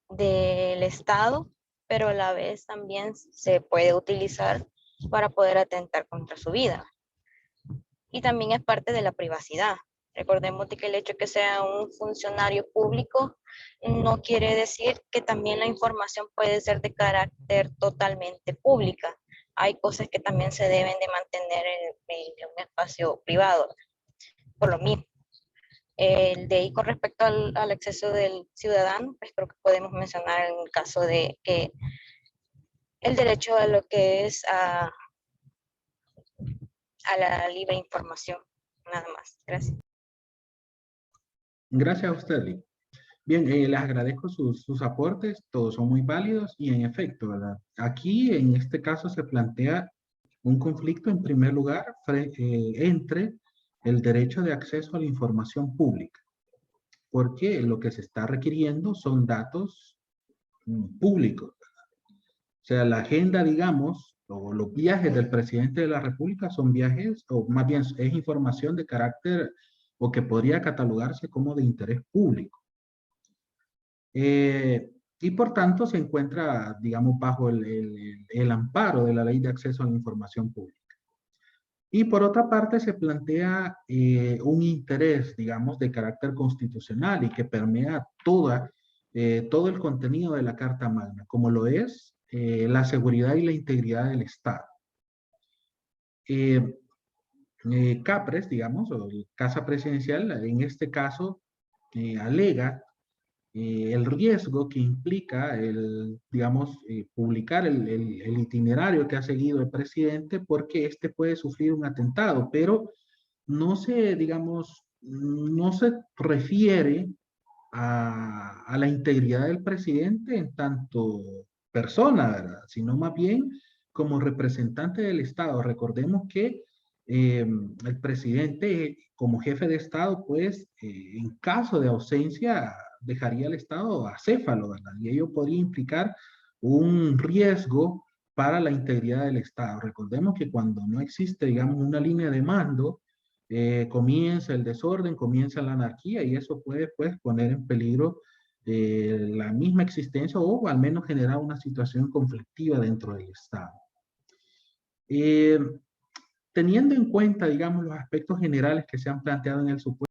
del Estado, pero a la vez también se puede utilizar para poder atentar contra su vida. Y también es parte de la privacidad. Recordemos que el hecho de que sea un funcionario público no quiere decir que también la información puede ser de carácter totalmente pública. Hay cosas que también se deben de mantener en un espacio privado, por lo mismo. De ahí con respecto al acceso del ciudadano, pues creo que podemos mencionar en el caso de que el derecho a lo que es a la libre información, nada más. Gracias. Gracias a usted, Lee. Bien, les agradezco sus aportes, todos son muy válidos y en efecto, ¿verdad? Aquí en este caso se plantea un conflicto en primer lugar entre el derecho de acceso a la información pública, porque lo que se está requiriendo son datos públicos. O sea, la agenda, digamos, o los viajes del presidente de la República son viajes, o más bien es información de carácter o que podría catalogarse como de interés público. Y por tanto se encuentra, digamos, bajo el amparo de la Ley de Acceso a la Información Pública. Y por otra parte se plantea un interés, digamos, de carácter constitucional y que permea todo el contenido de la Carta Magna, como lo es la seguridad y la integridad del Estado. CAPRES, digamos, o Casa Presidencial, en este caso, alega el riesgo que implica digamos, publicar el itinerario que ha seguido el presidente porque este puede sufrir un atentado, pero no se, digamos, no se refiere a la integridad del presidente en tanto persona, ¿verdad? Sino más bien como representante del Estado. Recordemos que el presidente como jefe de Estado, pues, en caso de ausencia, dejaría el Estado acéfalo, ¿verdad? Y ello podría implicar un riesgo para la integridad del Estado. Recordemos que cuando no existe, digamos, una línea de mando, comienza el desorden, comienza la anarquía y eso puede, pues, poner en peligro la misma existencia o al menos generar una situación conflictiva dentro del Estado. Teniendo en cuenta, digamos, los aspectos generales que se han planteado en el supuesto